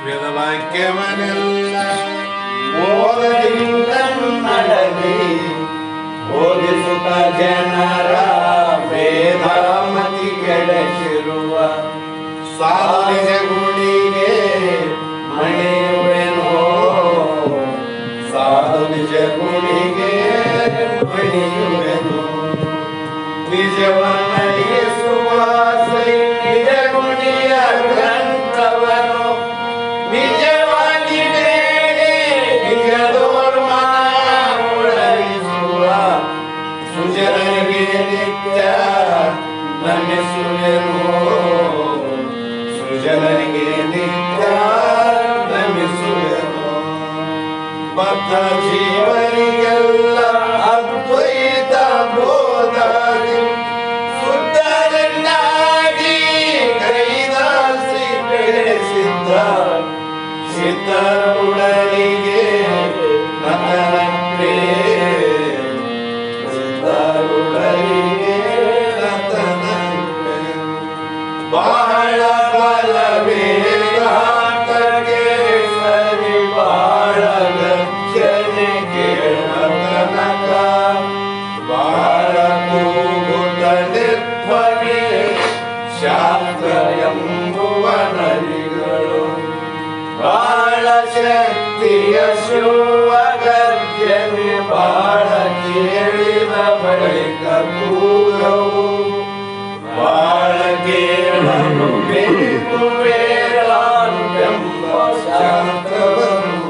ವೇದವಾಕ್ಯವನೆಲ್ಲ ಓದದಿಂದ ನಡೆದಿ ಓದಿಸುತ್ತ ಜನರ ವೇದಾಮತಿ ಕೆಡಸಿರುವ ಸಾಲಿನ ಗುಣಿಗೆ ಮಣಿಯುವೆನೋ ಸಾಧು ನಿಜ ಗುಣಿಗೆ ಮಣಿಯುವೆನು ನಿಜವನ್ನಡಿಸುವ ನಿಜ ಗುಣಿಯ ಗ್ರಂಥವನು ನಿಜವಾಗಿ ಬೇಡಿ ನಿಜದೋರ್ಮನ ಉಳರಿಸುವ ಸುಜನರಿಗೆ ನಿತ್ಯ ನಮಿಸುವೆನು ಸುಜನರಿಗೆ ನಿತ್ಯ ನಮಿಸುವೆನು ಬದ್ಧ ಜೀವನಿಗೆಲ್ಲ ಅದ್ವೈತ ಬೋಧಾಗಿ ಸುತ್ತರನ್ನಾಗಿ ಕೈದಾಸಿ ಬೆಳೆಸಿದ್ದ ಸಿದ್ಧರುಡನಿಗೆ ನತನಕ್ಕೆ ಸಿದ್ಧರುಡನಿಗೆ ನತನಕ್ಕೆ ಬಹಳ ಬಲವೇದಾಂತಕ್ಕೆ ಸರಿ ಬಾಳ ಗಚ್ಚನೆ ಕೇಳತನಕ ಬಾಳ ಕೂಗುತ್ತ ನಿರ್ಧ್ವನಿ ಶಾಸ್ತ್ರ ಎಂಬುವ ನರಿಗಳು ಬಾಳ ಶಕ್ತಿಯ ಶಿವ ಗರ್ಜನೆ ಬಾಳ ಕೇಳಿದ ಬಳಿಕ ಕೂಗವು ಬಾಳ ಕೇಳಲು ಬೇಕು ವೇದಾಂತೆಂಬ ಶಾಸ್ತ್ರವನ್ನು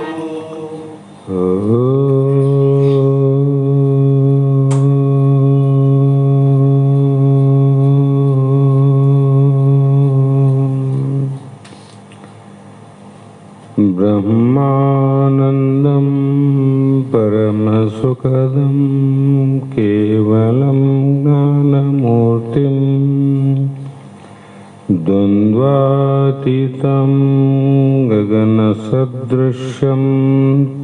ಬ್ರಹ್ಮಾನಂದಂ ಪರಮಸುಖದಂ ಕೇವಲಂ ಜ್ಞಾನಮೂರ್ತಿಂ ದ್ವಂದ್ವಾತೀತಂ ಗಗನಸದೃಶ್ಯಂ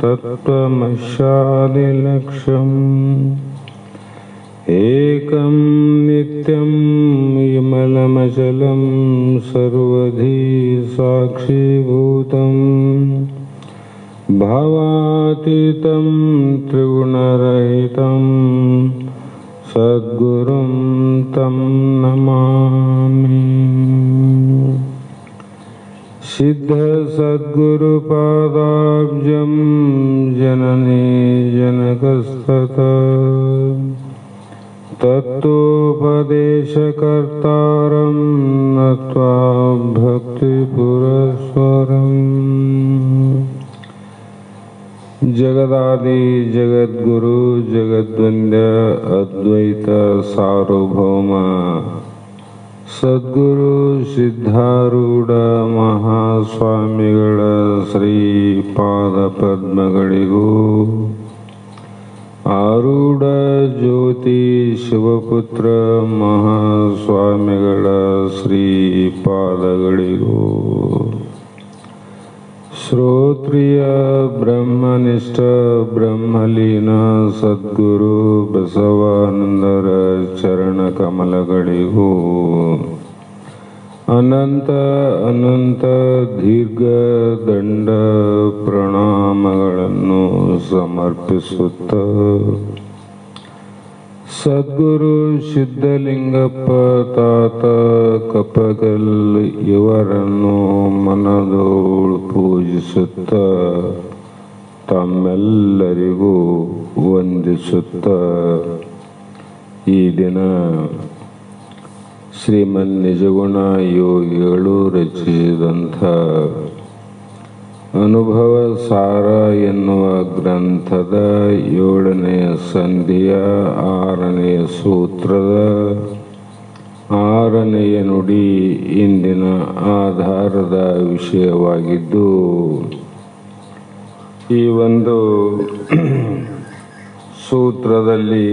ತತ್ವಮಸ್ಯಾದಿಲಕ್ಷ್ಯಂ ಏಕಂ ನಿತ್ಯಂ ವಿಮಲಮಚಲಂ ಸರ್ವಧಿ ಸಾಕ್ಷೀಭೂತಂ ಭಾವಾತೀತಂ ತ್ರಿಗುಣರಹಿತಂ ಸದ್ಗುರುಂ ತಂ ನಮಾಮಿ. ಸಿದ್ಧ ಸದ್ಗುರುಪಾದಾಬ್ಜಂ ಜನನಿ ಜನಕಸ್ತತಃ ತತ್ವೋಪದೇಶಕರ್ತಾರಂ ನತ್ವಾ ಭಕ್ತಿಪುರಸ್ವರಂ. ಜಗದಾದಿ ಜಗದ್ಗುರು ಜಗದ್ವಂದ್ಯ ಅದ್ವೈತ ಸಾರ್ವಭೌಮ ಸದ್ಗುರು ಸಿದ್ಧಾರೂಢ ಮಹಾಸ್ವಾಮಿಗಳ ಶ್ರೀಪಾದ ಪದ್ಮಗಳಿಗೂ ಆರೂಢ ಜ್ಯೋತಿ ಶಿವಪುತ್ರ ಮಹಾಸ್ವಾಮಿಗಳ ಶ್ರೀಪಾದಗಳಿಗೂ ಶ್ರೋತ್ರಿಯ ಬ್ರಹ್ಮನಿಷ್ಠ ಬ್ರಹ್ಮಲೀನ ಸದ್ಗುರು ಬಸವಾನಂದರ ಚರಣ ಕಮಲಗಳಿಗೂ ಅನಂತ ಅನಂತ ದೀರ್ಘ ದಂಡ ಪ್ರಣಾಮಗಳನ್ನು ಸಮರ್ಪಿಸುತ್ತ ಸದ್ಗುರು ಸಿದ್ಧಲಿಂಗಪ್ಪ ತಾತ ಕಪ್ಪಗಲ್ ಇವರನ್ನು ಮನದೋಳು ಪೂಜಿಸುತ್ತ ತಮ್ಮೆಲ್ಲರಿಗೂ ವಂದಿಸುತ್ತ ಈ ದಿನ ಶ್ರೀಮನ್ ನಿಜಗುಣ ಯೋಗಿಗಳು ರಚಿಸಿದಂಥ ಅನುಭವ ಸಾರ ಎನ್ನುವ ಗ್ರಂಥದ 7ನೆಯ ಸಂಧಿಯ 6ನೆಯ ಸೂತ್ರದ 6ನೆಯ ನುಡಿ ಇಂದಿನ ಆಧಾರದ ವಿಷಯವಾಗಿದ್ದು, ಈ ಒಂದು ಸೂತ್ರದಲ್ಲಿ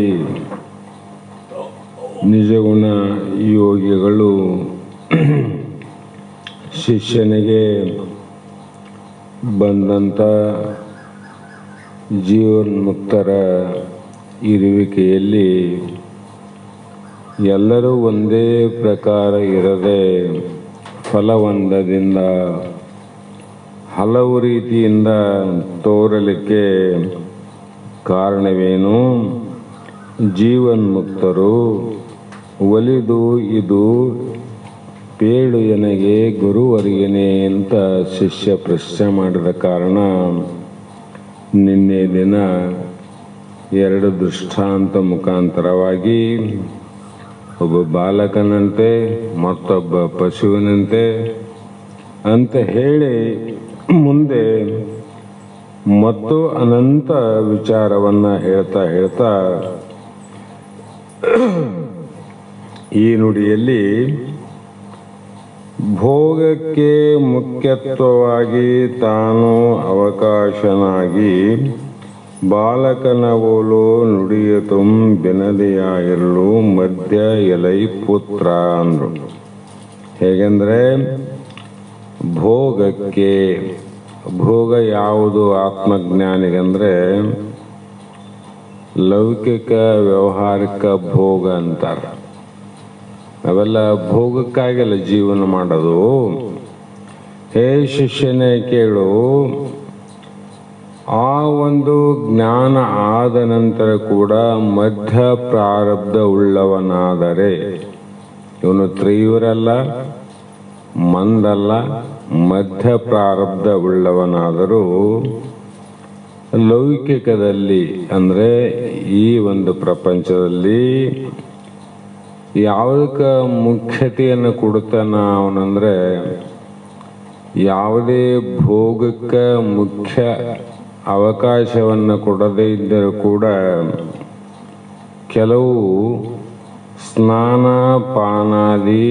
ನಿಜಗುಣ ಯೋಗಿಗಳು ಶಿಷ್ಯನಿಗೆ ಬಂದಂಥ ಜೀವನ್ಮುಕ್ತರ ಇರುವಿಕೆಯಲ್ಲಿ ಎಲ್ಲರೂ ಒಂದೇ ಪ್ರಕಾರ ಇರದೆ ಫಲವಂದದಿಂದ ಹಲವು ರೀತಿಯಿಂದ ತೋರಲಿಕ್ಕೆ ಕಾರಣವೇನು? ಜೀವನ್ಮುಕ್ತರು ಒಲಿದು ಇದು ಪೇಳು ಎನಗೆ ಗುರುವರಿಯನೇ ಅಂತ ಶಿಷ್ಯ ಪ್ರಶ್ನೆ ಮಾಡಿದ ಕಾರಣ ನಿನ್ನೆ ದಿನ 2 ದೃಷ್ಟಾಂತ ಮುಖಾಂತರವಾಗಿ ಒಬ್ಬ ಬಾಲಕನಂತೆ ಮತ್ತೊಬ್ಬ ಪಶುವಿನಂತೆ ಅಂತ ಹೇಳಿ ಮುಂದೆ ಮತ್ತು ಅನಂತ ವಿಚಾರವನ್ನ ಹೇಳ್ತಾ ಈ ನುಡಿಯಲ್ಲಿ ಭೋಗಕ್ಕೆ ಮುಖ್ಯತ್ವವಾಗಿ ತಾನು ಅವಕಾಶನಾಗಿ ಬಾಲಕನ ಓಲು ನುಡಿಯತು ಬೆನದೆಯಾಗಿರಲು ಮಧ್ಯ ಎಲೈ ಪುತ್ರ ಅಂದ್ರು. ಹೇಗೆಂದ್ರೆ ಭೋಗಕ್ಕೆ, ಭೋಗ ಯಾವುದು ಆತ್ಮಜ್ಞಾನಿಗಂದ್ರೆ ಲೌಕಿಕ ವ್ಯವಹಾರಿಕ ಭೋಗ ಅಂತಾರೆ. ಅವೆಲ್ಲ ಭೋಗಕ್ಕಾಗಿಲ್ಲ ಜೀವನ ಮಾಡೋದು. ಹೇ ಶಿಷ್ಯನೇ ಕೇಳು, ಆ ಒಂದು ಜ್ಞಾನ ಆದ ನಂತರ ಕೂಡ ಮಧ್ಯ ಪ್ರಾರಬ್ಧ ಉಳ್ಳವನಾದರೆ, ಇವನು ತೀವ್ರಲ್ಲ ಮಂದಲ್ಲ, ಮಧ್ಯ ಪ್ರಾರಬ್ಧ ಉಳ್ಳವನಾದರೂ ಲೌಕಿಕದಲ್ಲಿ ಅಂದ್ರೆ ಈ ಒಂದು ಪ್ರಪಂಚದಲ್ಲಿ ಯಾವುದಕ್ಕೆ ಮುಖ್ಯತೆಯನ್ನು ಕೊಡ್ತಾನ ಅವನಂದ್ರೆ, ಯಾವುದೇ ಭೋಗಕ್ಕೆ ಮುಖ್ಯ ಅವಕಾಶವನ್ನು ಕೊಡದೇ ಇದ್ದರೂ ಕೂಡ ಕೆಲವು ಸ್ನಾನ ಪಾನಾದಿ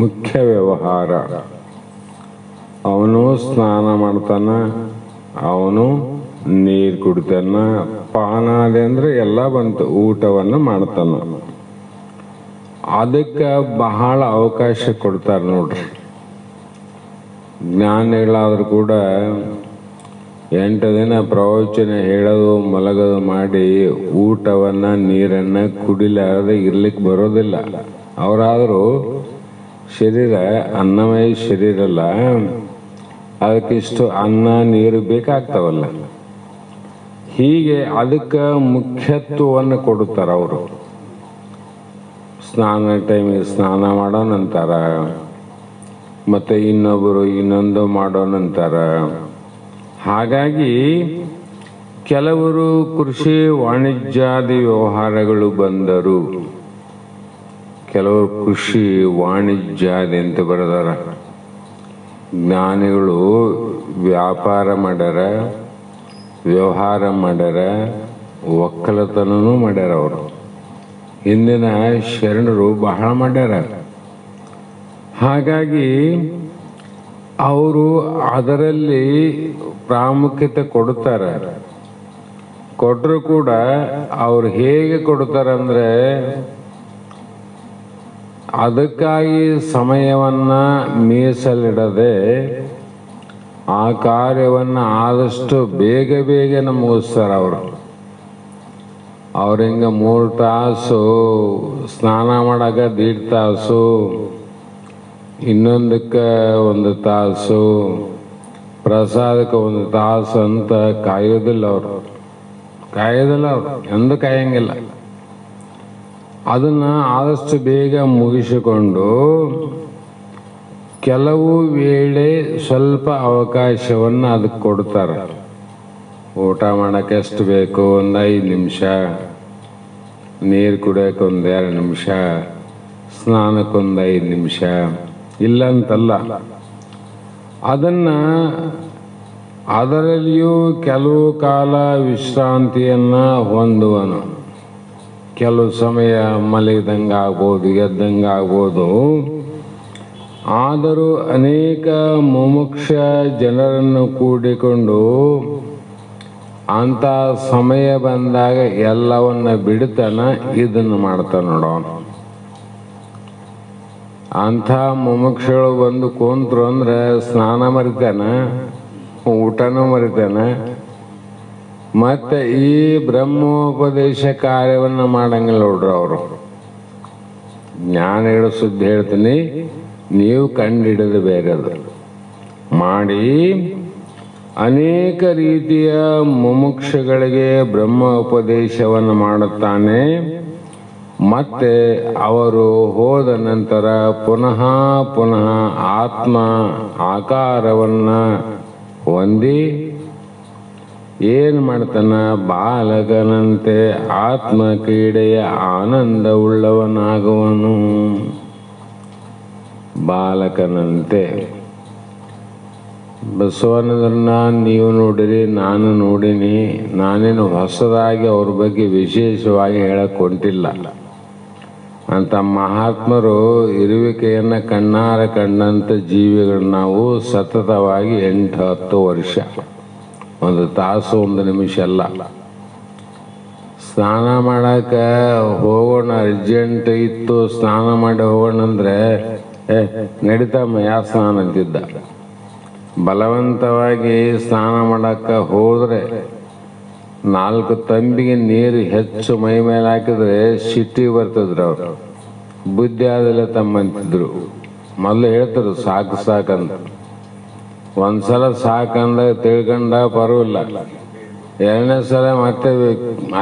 ಮುಖ್ಯ ವ್ಯವಹಾರ, ಅವನು ಸ್ನಾನ ಮಾಡ್ತಾನ, ಅವನು ನೀರು ಕುಡಿತಾನ, ಪಾನಾದಿ ಅಂದ್ರೆ ಎಲ್ಲ ಬಂತು, ಊಟವನ್ನು ಮಾಡ್ತಾನ. ಅದಕ್ಕೆ ಬಹಳ ಅವಕಾಶ ಕೊಡ್ತಾರೆ ನೋಡ್ರಿ. ಜ್ಞಾನಿಗಳಾದ್ರೂ ಕೂಡ 8 ದಿನ ಪ್ರವಚನ ಹೇಳೋದು ಮಲಗೋದು ಮಾಡಿ ಊಟವನ್ನ ನೀರನ್ನ ಕುಡಿಲಾರದೆ ಇರ್ಲಿಕ್ಕೆ ಬರೋದಿಲ್ಲ. ಅವರಾದರೂ ಶರೀರ ಅನ್ನಮಯ ಶರೀರ ಅಲ್ಲ, ಅದಕ್ಕಿಷ್ಟು ಅನ್ನ ನೀರು ಬೇಕಾಗ್ತಾವಲ್ಲ. ಹೀಗೆ ಅದಕ್ಕೆ ಮುಖ್ಯತ್ವವನ್ನು ಕೊಡುತ್ತಾರೆ ಅವರು. ಸ್ನಾನ ಟೈಮಿಗೆ ಸ್ನಾನ ಮಾಡೋಣಂತಾರ, ಮತ್ತೆ ಇನ್ನೊಬ್ಬರು ಇನ್ನೊಂದು ಮಾಡೋಣಂತಾರ. ಹಾಗಾಗಿ ಕೆಲವರು ಕೃಷಿ ವಾಣಿಜ್ಯಾದಿ ವ್ಯವಹಾರಗಳು ಬಂದರು, ಕೆಲವರು ಕೃಷಿ ವಾಣಿಜ್ಯಾದಿ ಅಂತ ಬರೆದಾರ. ಜ್ಞಾನಿಗಳು ವ್ಯಾಪಾರ ಮಾಡ್ಯಾರ, ವ್ಯವಹಾರ ಮಾಡ್ಯಾರ, ಒಕ್ಕಲತನೂ ಮಾಡ್ಯಾರ. ಅವರು ಹಿಂದಿನ ಶರಣರು ಬಹಳ ಮಾಡ್ಯಾರ. ಹಾಗಾಗಿ ಅವರು ಅದರಲ್ಲಿ ಪ್ರಾಮುಖ್ಯತೆ ಕೊಡ್ತಾರೆ. ಕೊಟ್ಟರು ಕೂಡ ಅವ್ರು ಹೇಗೆ ಕೊಡ್ತಾರಂದ್ರೆ, ಅದಕ್ಕಾಗಿ ಸಮಯವನ್ನ ಮೀಸಲಿಡದೆ ಆ ಕಾರ್ಯವನ್ನ ಆದಷ್ಟು ಬೇಗ ಮುಗಿಸ್ತಾರೆ. ಅವ್ರು ಹಿಂಗ 3 ತಾಸು ಸ್ನಾನ ಮಾಡಾಕ 1.5 ತಾಸು, ಇನ್ನೊಂದಕ್ಕೆ 1 ತಾಸು, ಪ್ರಸಾದಕ್ಕೆ 1 ತಾಸು ಅಂತ ಕಾಯೋದಿಲ್ಲ ಅವರು ಎಂದು ಕಾಯಂಗಿಲ್ಲ. ಅದನ್ನ ಆದಷ್ಟು ಬೇಗ ಮುಗಿಸಿಕೊಂಡು ಕೆಲವು ವೇಳೆ ಸ್ವಲ್ಪ ಅವಕಾಶವನ್ನು ಅದಕ್ಕೆ ಕೊಡ್ತಾರೆ. ಊಟ ಮಾಡಕ್ಕೆ ಎಷ್ಟು ಬೇಕು, 5 ನಿಮಿಷ, ನೀರು ಕುಡಿಯೋಕೆ 2 ನಿಮಿಷ, ಸ್ನಾನಕ್ಕೆ 5 ನಿಮಿಷ, ಇಲ್ಲ ಅಂತಲ್ಲ. ಅದರಲ್ಲಿಯೂ ಕೆಲವು ಕಾಲ ವಿಶ್ರಾಂತಿಯನ್ನ ಹೊಂದುವನು. ಕೆಲವು ಸಮಯ ಮಲಗಿದಂಗಾಗ್ಬೋದು, ಎದ್ದಂಗಾಗ್ಬೋದು. ಆದರೂ ಅನೇಕ ಮುಮುಕ್ಷ ಜನರನ್ನು ಕೂಡಿಕೊಂಡು ಅಂತ ಸಮಯ ಬಂದಾಗ ಎಲ್ಲವನ್ನ ಬಿಡ್ತಾನ, ಇದನ್ನು ಮಾಡ್ತಾನ ನೋಡೋಣ. ಅಂಥ ಮುಮುಕ್ಷಗಳು ಬಂದು ಕೂತ್ರು ಅಂದ್ರೆ ಸ್ನಾನ ಮರಿತಾನ, ಊಟನೂ ಮರಿತಾನ, ಮತ್ತೆ ಈ ಬ್ರಹ್ಮೋಪದೇಶ ಕಾರ್ಯವನ್ನು ಮಾಡಂಗಿಲ್ಲ ನೋಡ್ರಿ ಅವರು. ಜ್ಞಾನಿಗಳ ಸುದ್ದಿ ಹೇಳ್ತೀನಿ, ನೀವು ಕಂಡು ಹಿಡಿದು ಬೇರೆದು ಮಾಡಿ ಅನೇಕ ರೀತಿಯ ಮುಮುಕ್ಷಗಳಿಗೆ ಬ್ರಹ್ಮ ಉಪದೇಶವನ್ನು ಮಾಡುತ್ತಾನೆ. ಮತ್ತೆ ಅವರು ಹೋದ ನಂತರ ಪುನಃ ಪುನಃ ಆತ್ಮ ಆಕಾರವನ್ನು ಹೊಂದಿ ಏನು ಮಾಡ್ತಾನ, ಬಾಲಕನಂತೆ ಆತ್ಮ ಕ್ರೀಡೆಯ ಆನಂದವುಳ್ಳವನಾಗುವನು. ಬಾಲಕನಂತೆ ಬಸವಣ್ಣನ ನೀವು ನೋಡಿರಿ, ನಾನು ನೋಡಿನಿ. ನಾನೇನು ಹೊಸದಾಗಿ ಅವ್ರ ಬಗ್ಗೆ ವಿಶೇಷವಾಗಿ ಹೇಳಕ್ ಹೊಂಟಿಲ್ಲ. ಅಂತ ಮಹಾತ್ಮರು ಇರುವಿಕೆಯನ್ನು ಕಣ್ಣಾರ ಕಂಡಂಥ ಜೀವಿಗಳು ನಾವು ಸತತವಾಗಿ 8-10 ವರ್ಷ, 1 ತಾಸು 1 ನಿಮಿಷ ಅಲ್ಲ. ಸ್ನಾನ ಮಾಡಕ್ಕೆ ಹೋಗೋಣ, ಅರ್ಜೆಂಟ್ ಇತ್ತು, ಸ್ನಾನ ಮಾಡಿ ಹೋಗೋಣ ಅಂದರೆ ನಡೀತಮ್ಮ ಯಾವ ಸ್ನಾನ ಅಂತಿದ್ದ. ಬಲವಂತವಾಗಿ ಸ್ನಾನ ಮಾಡಕ್ಕೆ ಹೋದರೆ 4 ತಂಬಿಗೆ ನೀರು ಹೆಚ್ಚು ಮೈ ಮೇಲೆ ಹಾಕಿದ್ರೆ ಸಿಟ್ಟಿ ಬರ್ತದ್ರು. ಅವ್ರು ಬುದ್ಧಿ ಆದಲ್ಲ ತಮ್ಮಂತಿದ್ರು. ಮೊದಲು ಹೇಳ್ತಾರೆ ಸಾಕು ಸಾಕಂತ. ಒಂದ್ಸಲ ಸಾಕಂದಾಗ ತಿಳ್ಕೊಂಡ ಪರವಿಲ್ಲ, 2ನೇ ಸಲ ಮತ್ತೆ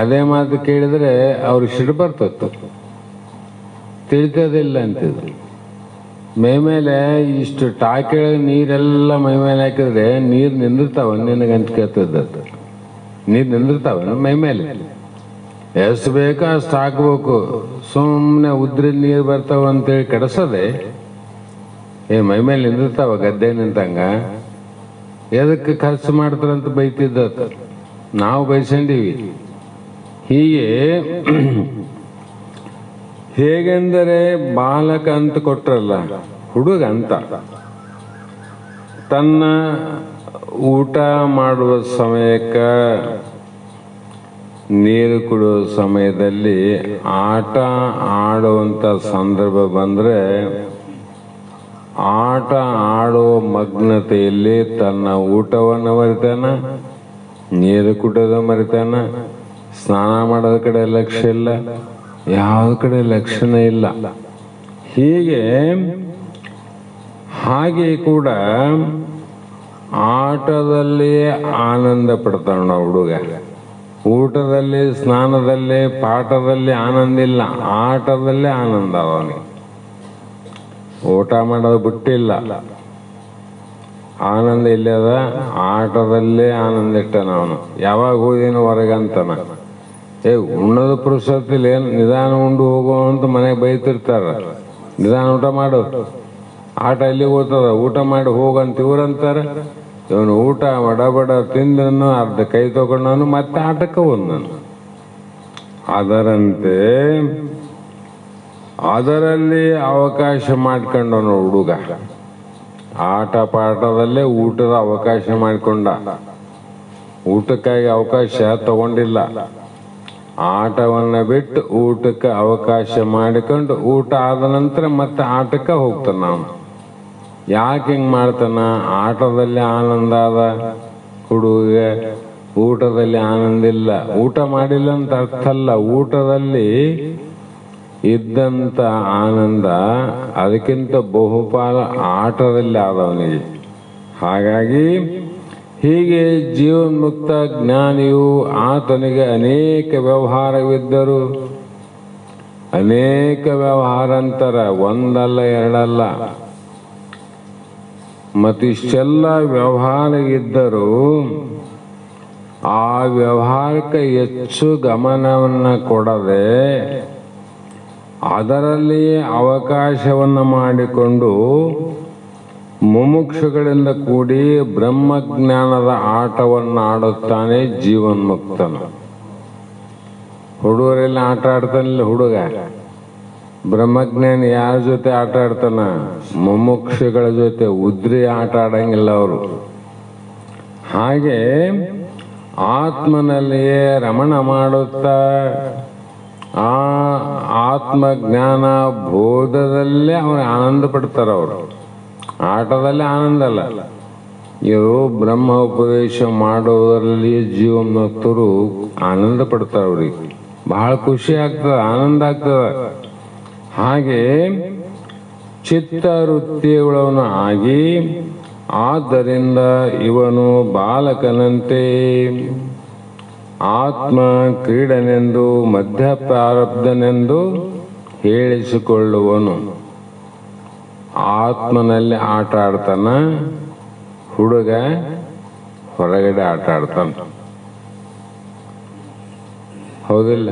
ಅದೇ ಮಾತು ಕೇಳಿದ್ರೆ ಅವ್ರಿಗೆ ಸಿಟ್ಟು ಬರ್ತತ್ತು, ತಿಳಿತದಿಲ್ಲ ಅಂತಿದ್ರು. ಮೈ ಮೇಲೆ ಇಷ್ಟು ಟಾಕಿಯೊಳಗೆ ನೀರೆಲ್ಲ ಮೈ ಮೇಲೆ ಹಾಕಿದ್ರೆ ನೀರು ನಿಂದಿರ್ತಾವ, ನಿನಗಂತ ಕೇಳ್ತಿದ್ದದ್ದು. ನೀರು ನಿಂದಿರ್ತಾವ ಮೈ ಮೇಲೆ, ಎಷ್ಟು ಬೇಕೋ ಅಷ್ಟು ಹಾಕ್ಬೇಕು. ಸುಮ್ಮನೆ ಉದ್ರಿ ನೀರು ಬರ್ತಾವ ಅಂತೇಳಿ ಕೆಡಿಸೋದೆ. ಮೈ ಮೇಲೆ ನಿಂದಿರ್ತಾವ ಗದ್ದೆ ನಿಂತಂಗ, ಎದಕ್ಕೆ ಖರ್ಚು ಮಾಡ್ತಾರಂತ ಬೈತಿದ್ದ. ನಾವು ಬೈಸ್ಕೊಂಡೀವಿ. ಹೀಗೆ ಹೇಗೆಂದರೆ ಬಾಲಕ ಅಂತ ಕೊಟ್ರಲ್ಲ, ಹುಡುಗ ಅಂತ ತನ್ನ ಊಟ ಮಾಡುವ ಸಮಯಕ್ಕೆ, ನೀರು ಕುಡಿಯುವ ಸಮಯದಲ್ಲಿ, ಆಟ ಆಡುವಂಥ ಸಂದರ್ಭ ಬಂದರೆ ಆಟ ಆಡುವ ಮಗ್ನತೆಯಲ್ಲಿ ತನ್ನ ಊಟವನ್ನು ಮರಿತಾನ, ನೀರು ಕುಡಿಯೋದು ಮರಿತಾನ, ಸ್ನಾನ ಮಾಡೋದ ಕಡೆ ಲಕ್ಷ್ಯ ಇಲ್ಲ, ಯಾವ ಕಡೆ ಲಕ್ಷಣ ಇಲ್ಲ. ಹಾಗೆ ಕೂಡ ಆಟದಲ್ಲಿ ಆನಂದ ಪಡ್ತಾನ ಹುಡುಗ. ಊಟದಲ್ಲಿ, ಸ್ನಾನದಲ್ಲಿ, ಪಾಠದಲ್ಲಿ ಆನಂದ ಇಲ್ಲ, ಆಟದಲ್ಲೇ ಆನಂದ. ಅವನಿಗೆ ಊಟ ಮಾಡೋದು ಬಿಟ್ಟಿಲ್ಲ, ಆನಂದ ಇಲ್ಲದ, ಆಟದಲ್ಲೇ ಆನಂದ ಇಟ್ಟನ ಅವನು. ಯಾವಾಗ ಹೋದಿನ ಹೊರಗಂತನ, ಉಣ್ಣದ ಪುರುಷತ್ತಿಲ್ಲ, ಏನು ನಿಧಾನ ಉಂಡು ಹೋಗೋ ಅಂತ ಮನೆಗೆ ಬೈತಿರ್ತಾರ. ನಿಧಾನ ಊಟ ಮಾಡು, ಆಟ ಎಲ್ಲಿಗೆ ಹೋಗ್ತದ, ಊಟ ಮಾಡಿ ಹೋಗಂತ ಇವ್ರಂತಾರೆ. ಇವನು ಊಟ ಬಡ ತಿಂದನು, ಅರ್ಧ ಕೈ ತಗೊಂಡವನು, ಮತ್ತೆ ಆಟಕ್ಕೆ ಹೋದನು. ಅದರಂತೆ ಅದರಲ್ಲಿ ಅವಕಾಶ ಮಾಡ್ಕೊಂಡವನು ಹುಡುಗ. ಆಟ ಪಾಠದಲ್ಲೇ ಊಟದ ಅವಕಾಶ ಮಾಡಿಕೊಂಡ. ಊಟಕ್ಕಾಗಿ ಅವಕಾಶ ತಗೊಂಡಿಲ್ಲ, ಆಟವನ್ನು ಬಿಟ್ಟು ಊಟಕ್ಕೆ ಅವಕಾಶ ಮಾಡಿಕೊಂಡು ಊಟ ಆದ ನಂತರ ಮತ್ತೆ ಆಟಕ್ಕೆ ಹೋಗ್ತಾನ. ನಾವು ಯಾಕೆ ಹಿಂಗೆ ಮಾಡ್ತಾನ? ಆಟದಲ್ಲಿ ಆನಂದ ಅದ ಹುಡುಗ, ಊಟದಲ್ಲಿ ಆನಂದ ಇಲ್ಲ. ಊಟ ಮಾಡಿಲ್ಲ ಅಂತ ಅರ್ಥ ಅಲ್ಲ, ಊಟದಲ್ಲಿ ಇದ್ದಂಥ ಆನಂದ ಅದಕ್ಕಿಂತ ಬಹುಪಾಲ ಆಟದಲ್ಲಿ ಆದವನಿಗೆ. ಹಾಗಾಗಿ ಹೀಗೆ ಜೀವನ್ಮುಕ್ತ ಜ್ಞಾನಿಯು ಆತನಿಗೆ ಅನೇಕ ವ್ಯವಹಾರವಿದ್ದರು. ಅನೇಕ ವ್ಯವಹಾರ ಅಂತರ, ಒಂದಲ್ಲ ಎರಡಲ್ಲ. ಮತ್ತಿಷ್ಟೆಲ್ಲ ವ್ಯವಹಾರ ಇದ್ದರೂ ಆ ವ್ಯವಹಾರಕ್ಕೆ ಹೆಚ್ಚು ಗಮನವನ್ನು ಕೊಡದೆ ಅದರಲ್ಲಿಯೇ ಅವಕಾಶವನ್ನು ಮಾಡಿಕೊಂಡು ಮುಮುಕ್ಷುಗಳಿಂದ ಕೂಡಿ ಬ್ರಹ್ಮಜ್ಞಾನದ ಆಟವನ್ನು ಆಡುತ್ತಾನೆ ಜೀವನ್ಮುಕ್ತನು. ಹುಡುಗರೆಲ್ಲ ಆಟ ಆಡ್ತಾನಿಲ್ಲ ಹುಡುಗ. ಬ್ರಹ್ಮಜ್ಞಾನಿ ಯಾರ ಜೊತೆ ಆಟ ಆಡ್ತಾನ? ಮುಮುಕ್ಷುಗಳ ಜೊತೆ. ಉದ್ರಿ ಆಟ ಆಡಂಗಿಲ್ಲ ಅವರು. ಹಾಗೆ ಆತ್ಮನಲ್ಲಿಯೇ ರಮಣ ಮಾಡುತ್ತಾ ಆ ಆತ್ಮಜ್ಞಾನ ಬೋಧದಲ್ಲೇ ಅವ್ರು ಆನಂದ ಪಡ್ತಾರೆ. ಅವರು ಆಟದಲ್ಲೇ ಆನಂದ ಅಲ್ಲ. ಇವರು ಬ್ರಹ್ಮ ಉಪದೇಶ ಮಾಡುವುದರಲ್ಲಿ ಜೀವನ್ಮುಕ್ತರು ಆನಂದ ಪಡ್ತಾರೆ. ಅವ್ರಿಗೆ ಬಹಳ ಖುಷಿ ಆಗ್ತದೆ, ಆನಂದ ಆಗ್ತದೆ. ಹಾಗೆ ಚಿತ್ತವೃತ್ತಿಗಳನ್ನು ಆಗಿ ಆದ್ದರಿಂದ ಇವನು ಬಾಲಕನಂತೆ ಆತ್ಮ ಕ್ರೀಡನೆಂದು ಮಧ್ಯ ಪ್ರಾರಬ್ಧನೆಂದು ಹೇಳಿಸಿಕೊಳ್ಳುವನು. ಆತ್ಮನಲ್ಲಿ ಆಟ ಆಡ್ತಾನ, ಹುಡುಗ ಹೊರಗಡೆ ಆಟ ಆಡ್ತಾನ. ಹೌದಿಲ್ಲ?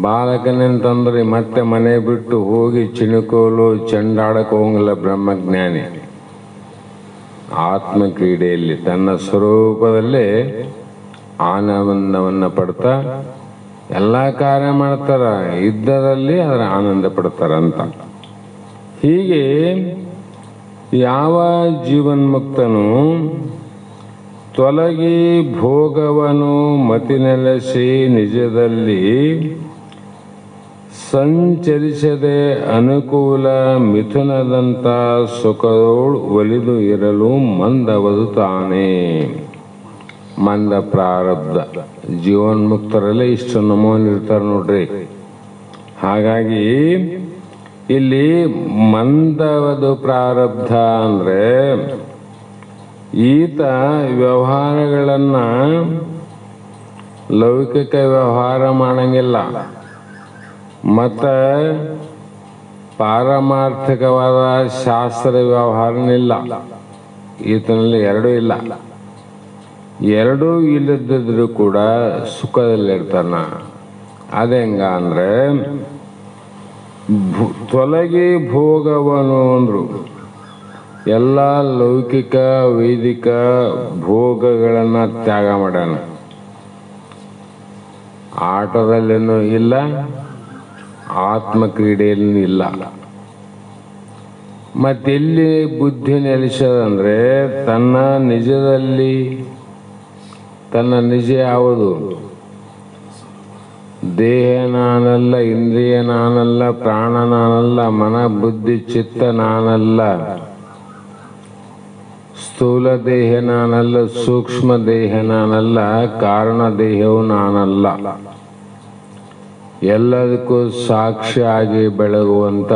ಬಾಲಕನೆಂತಂದ್ರೆ ಮತ್ತೆ ಮನೆ ಬಿಟ್ಟು ಹೋಗಿ ಚಿಣುಕೋಲು ಚೆಂಡಾಡಕ್ಕೆ ಹೋಗಂಗಿಲ್ಲ ಬ್ರಹ್ಮಜ್ಞಾನಿ. ಆತ್ಮ ಕ್ರೀಡೆಯಲ್ಲಿ ತನ್ನ ಸ್ವರೂಪದಲ್ಲೇ ಆನಂದವನ್ನು ಪಡ್ತಾ ಎಲ್ಲ ಕಾರ್ಯ ಮಾಡ್ತಾರ, ಇದ್ದರಲ್ಲಿ ಅದರ ಆನಂದ ಪಡ್ತಾರಂತ. ಹೀಗೆ ಯಾವ ಜೀವನ್ಮುಕ್ತನು ತೊಲಗಿ ಭೋಗವನು ಮತಿನೆಲೆಸಿ ನಿಜದಲ್ಲಿ ಸಂಚರಿಸದೆ ಅನುಕೂಲ ಮಿಥುನದಂತ ಸುಖದೋಳು ಒಲಿದು ಇರಲು ಮಂದವದು ತಾನೇ. ಮಂದ ಪ್ರಾರಬ್ಧ ಜೀವನ್ಮುಕ್ತರಲ್ಲೇ ಇಷ್ಟು ನಮೂನೆ ಇರ್ತಾರೆ ನೋಡ್ರಿ. ಹಾಗಾಗಿ ಇಲ್ಲಿ ಮಂದವದು ಪ್ರಾರಬ್ಧ ಅಂದ್ರೆ ಈತ ವ್ಯವಹಾರಗಳನ್ನ ಲೌಕಿಕ ವ್ಯವಹಾರ ಮಾಡಂಗಿಲ್ಲ, ಮತ್ತ ಪಾರಮಾರ್ಥಿಕವಾದ ಶಾಸ್ತ್ರ ವ್ಯವಹಾರನಿಲ್ಲ. ಈತನಲ್ಲಿ ಎರಡೂ ಇಲ್ಲ. ಎರಡೂ ಇಲ್ಲದಿದ್ರು ಕೂಡ ಸುಖದಲ್ಲಿರ್ತಾನ. ಅದೆಂಗ ಅಂದ್ರೆ ತೊಲಗಿ ಭೋಗವನು ಅಂದ್ರು ಎಲ್ಲ ಲೌಕಿಕ ವೈದಿಕ ಭೋಗಗಳನ್ನ ತ್ಯಾಗ ಮಾಡ್ಯಾನ. ಆಟದಲ್ಲೇನೂ ಇಲ್ಲ, ಆತ್ಮ ಕ್ರೀಡೆಯಲ್ಲೂ ಇಲ್ಲ. ಮತ್ತೆಲ್ಲಿ ಬುದ್ಧಿ ನೆಲೆಸದಂದ್ರೆ ತನ್ನ ನಿಜದಲ್ಲಿ. ತನ್ನ ನಿಜ ಯಾವುದು? ದೇಹ ನಾನಲ್ಲ, ಇಂದ್ರಿಯ ನಾನಲ್ಲ, ಪ್ರಾಣ ನಾನಲ್ಲ, ಮನ ಬುದ್ಧಿ ಚಿತ್ತ ನಾನಲ್ಲ, ಸ್ಥೂಲ ದೇಹ ನಾನಲ್ಲ, ಸೂಕ್ಷ್ಮ ದೇಹ ನಾನಲ್ಲ, ಕಾರಣ ದೇಹವು ನಾನಲ್ಲ. ಎಲ್ಲದಕ್ಕೂ ಸಾಕ್ಷಿಯಾಗಿ ಬೆಳಗುವಂತ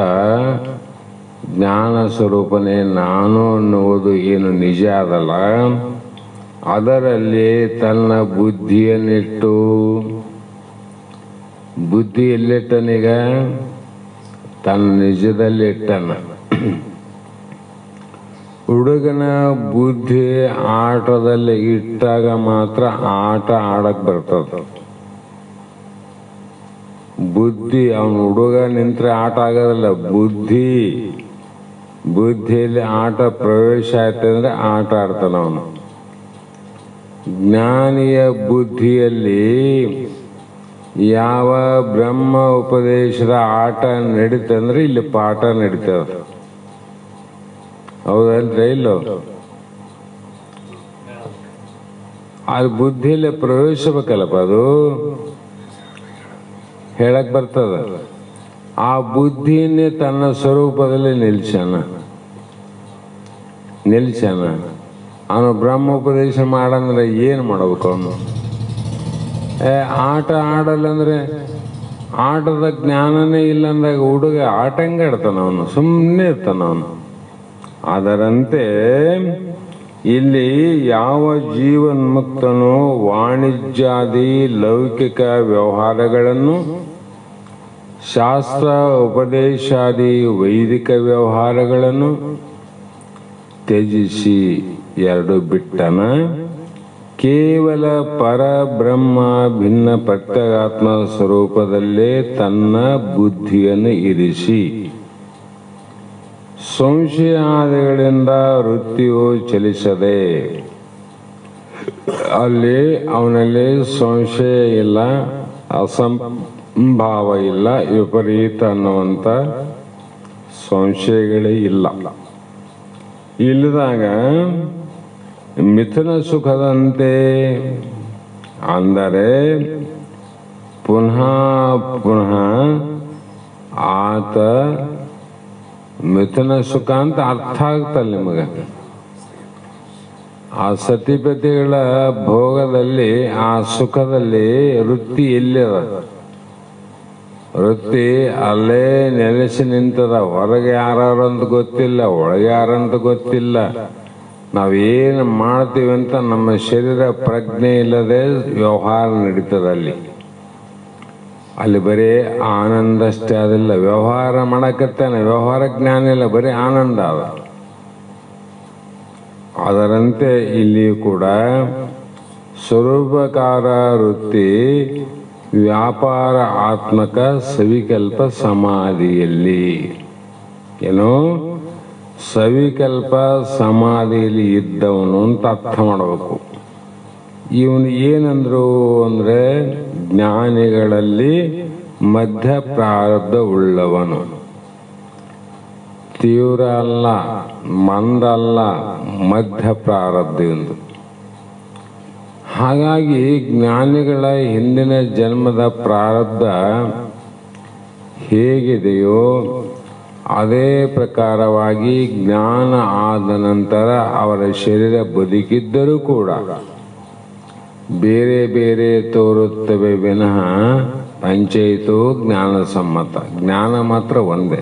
ಜ್ಞಾನ ಸ್ವರೂಪನೇ ನಾನು ಅನ್ನುವುದು ಏನು ನಿಜ ಅದಲ್ಲ, ಅದರಲ್ಲಿ ತನ್ನ ಬುದ್ಧಿಯನ್ನಿಟ್ಟು, ಬುದ್ಧಿ ಎಲ್ಲಿಟ್ಟನೀಗ? ತನ್ನ ನಿಜದಲ್ಲಿ ಇಟ್ಟನ. ಹುಡುಗನ ಬುದ್ಧಿ ಆಟದಲ್ಲಿ ಇಟ್ಟಾಗ ಮಾತ್ರ ಆಟ ಆಡಕ್ ಬರ್ತದ. ಬುದ್ಧಿ ಅವನು ಹುಡುಗ ನಿಂತ್ರೆ ಆಟ ಆಗೋದಿಲ್ಲ. ಬುದ್ಧಿಯಲ್ಲಿ ಆಟ ಪ್ರವೇಶ ಆಯ್ತಂದ್ರೆ ಆಟ ಆಡ್ತಾನ ಅವನು. ಜ್ಞಾನಿಯ ಬುದ್ಧಿಯಲ್ಲಿ ಯಾವ ಬ್ರಹ್ಮ ಉಪದೇಶದ ಆಟ ನಡೀತಂದ್ರೆ ಇಲ್ಲಿ ಪಾಠ ನಡೀತದ. ಹೌದಲ್ರಿ? ಇಲ್ಲೋ ಅದು ಬುದ್ಧಿಯಲ್ಲಿ ಪ್ರವೇಶಬೇಕಲ್ಲಪ್ಪ, ಅದು ಹೇಳಕ್ ಬರ್ತದ. ಆ ಬುದ್ಧಿಯನ್ನೇ ತನ್ನ ಸ್ವರೂಪದಲ್ಲಿ ನಿಲ್ಸ್ಯಾನ. ಅವನು ಬ್ರಹ್ಮೋಪದೇಶ ಮಾಡಂದ್ರೆ ಏನು ಮಾಡಬೇಕು? ಅವನು ಆಟ ಆಡಲ್ಲಂದ್ರೆ ಆಟದ ಜ್ಞಾನನೇ ಇಲ್ಲ ಅಂದಾಗ ಹುಡುಗ ಆಟ ಹೆಂಗ ಆಡ್ತಾನ? ಅವನು ಸುಮ್ಮನೆ ಇರ್ತಾನ ಅವನು. ಅದರಂತೆ ಇಲ್ಲಿ ಯಾವ ಜೀವನ್ಮುಕ್ತನು ವಾಣಿಜ್ಯಾದಿ ಲೌಕಿಕ ವ್ಯವಹಾರಗಳನ್ನು, ಶಾಸ್ತ್ರ ಉಪದೇಶಾದಿ ವೈದಿಕ ವ್ಯವಹಾರಗಳನ್ನು ತ್ಯಜಿಸಿ ಎರಡು ಬಿಟ್ಟನ, ಕೇವಲ ಪರಬ್ರಹ್ಮ ಭಿನ್ನ ಪ್ರತ್ಯಗಾತ್ಮ ಸ್ವರೂಪದಲ್ಲೇ ತನ್ನ ಬುದ್ಧಿಯನ್ನು ಇರಿಸಿ ಸಂಶಯಾದಿಗಳಿಂದ ವೃತ್ತಿಯು ಚಲಿಸದೆ, ಅಲ್ಲಿ ಅವನಲ್ಲಿ ಸಂಶಯ ಇಲ್ಲ, ಅಸಂಭಾವ ಇಲ್ಲ, ವಿಪರೀತ ಅನ್ನುವಂಥ ಸಂಶಯಗಳೇ ಇಲ್ಲ. ಇಲ್ಲದಾಗ ಮಿಥುನ ಸುಖದಂತೆ ಅಂದರೆ ಪುನಃ ಪುನಃ ಆತ ಮಿಥುನ ಸುಖ ಅಂತ ಅರ್ಥ ಆಗ್ತಲ್ಲ ನಿಮಗೆ. ಆ ಸತಿಪತಿಗಳ ಭೋಗದಲ್ಲಿ, ಆ ಸುಖದಲ್ಲಿ ವೃತ್ತಿ ಎಲ್ಲಿದ? ವೃತ್ತಿ ಅಲ್ಲೇ ನೆಲೆಸಿ ನಿಂತದ. ಹೊರಗೆ ಯಾರು ಅಂತ ಗೊತ್ತಿಲ್ಲ, ಒಳಗೆ ಯಾರಂತ ಗೊತ್ತಿಲ್ಲ. ನಾವೇನು ಮಾಡ್ತೀವಿ ಅಂತ ನಮ್ಮ ಶರೀರ ಪ್ರಜ್ಞೆ ಇಲ್ಲದೆ ವ್ಯವಹಾರ ನಡೀತದೆ. ಅಲ್ಲಿ ಬರೀ ಆನಂದ ಅಷ್ಟೇ ಅದಿಲ್ಲ. ವ್ಯವಹಾರ ಮಾಡಕತ್ತಾನೆ, ವ್ಯವಹಾರ ಜ್ಞಾನ ಇಲ್ಲ, ಬರೀ ಆನಂದ ಅದ. ಅದರಂತೆ ಇಲ್ಲಿ ಕೂಡ ಸ್ವರೂಪಕಾರ ವೃತ್ತಿ ವ್ಯಾಪಾರ ಆತ್ಮಕ ಸವಿಕಲ್ಪ ಸಮಾಧಿಯಲ್ಲಿ, ಏನೋ ಸವಿಕಲ್ಪ ಸಮಾಧಿಯಲ್ಲಿ ಇದ್ದವನು ಅಂತ ಅರ್ಥ ಮಾಡಬೇಕು. ಇವನು ಏನಂದ್ರು ಅಂದರೆ ಜ್ಞಾನಿಗಳಲ್ಲಿ ಮಧ್ಯ ಪ್ರಾರಬ್ಧ ಉಳ್ಳವನು. ತೀವ್ರ ಅಲ್ಲ, ಮಂದ ಅಲ್ಲ, ಮಧ್ಯ ಪ್ರಾರಬ್ಧ ಎಂದು. ಹಾಗಾಗಿ ಜ್ಞಾನಿಗಳ ಹಿಂದಿನ ಜನ್ಮದ ಪ್ರಾರಬ್ಧ ಹೇಗಿದೆಯೋ ಅದೇ ಪ್ರಕಾರವಾಗಿ ಜ್ಞಾನ ಆದ ನಂತರ ಅವರ ಶರೀರ ಬದುಕಿದ್ದರೂ ಕೂಡ ಬೇರೆ ಬೇರೆ ತೋರುತ್ತವೆ ವಿನಃ ಪಂಚಾಯಿತು ಜ್ಞಾನ ಸಮ್ಮತ. ಜ್ಞಾನ ಮಾತ್ರ ಒಂದೇ.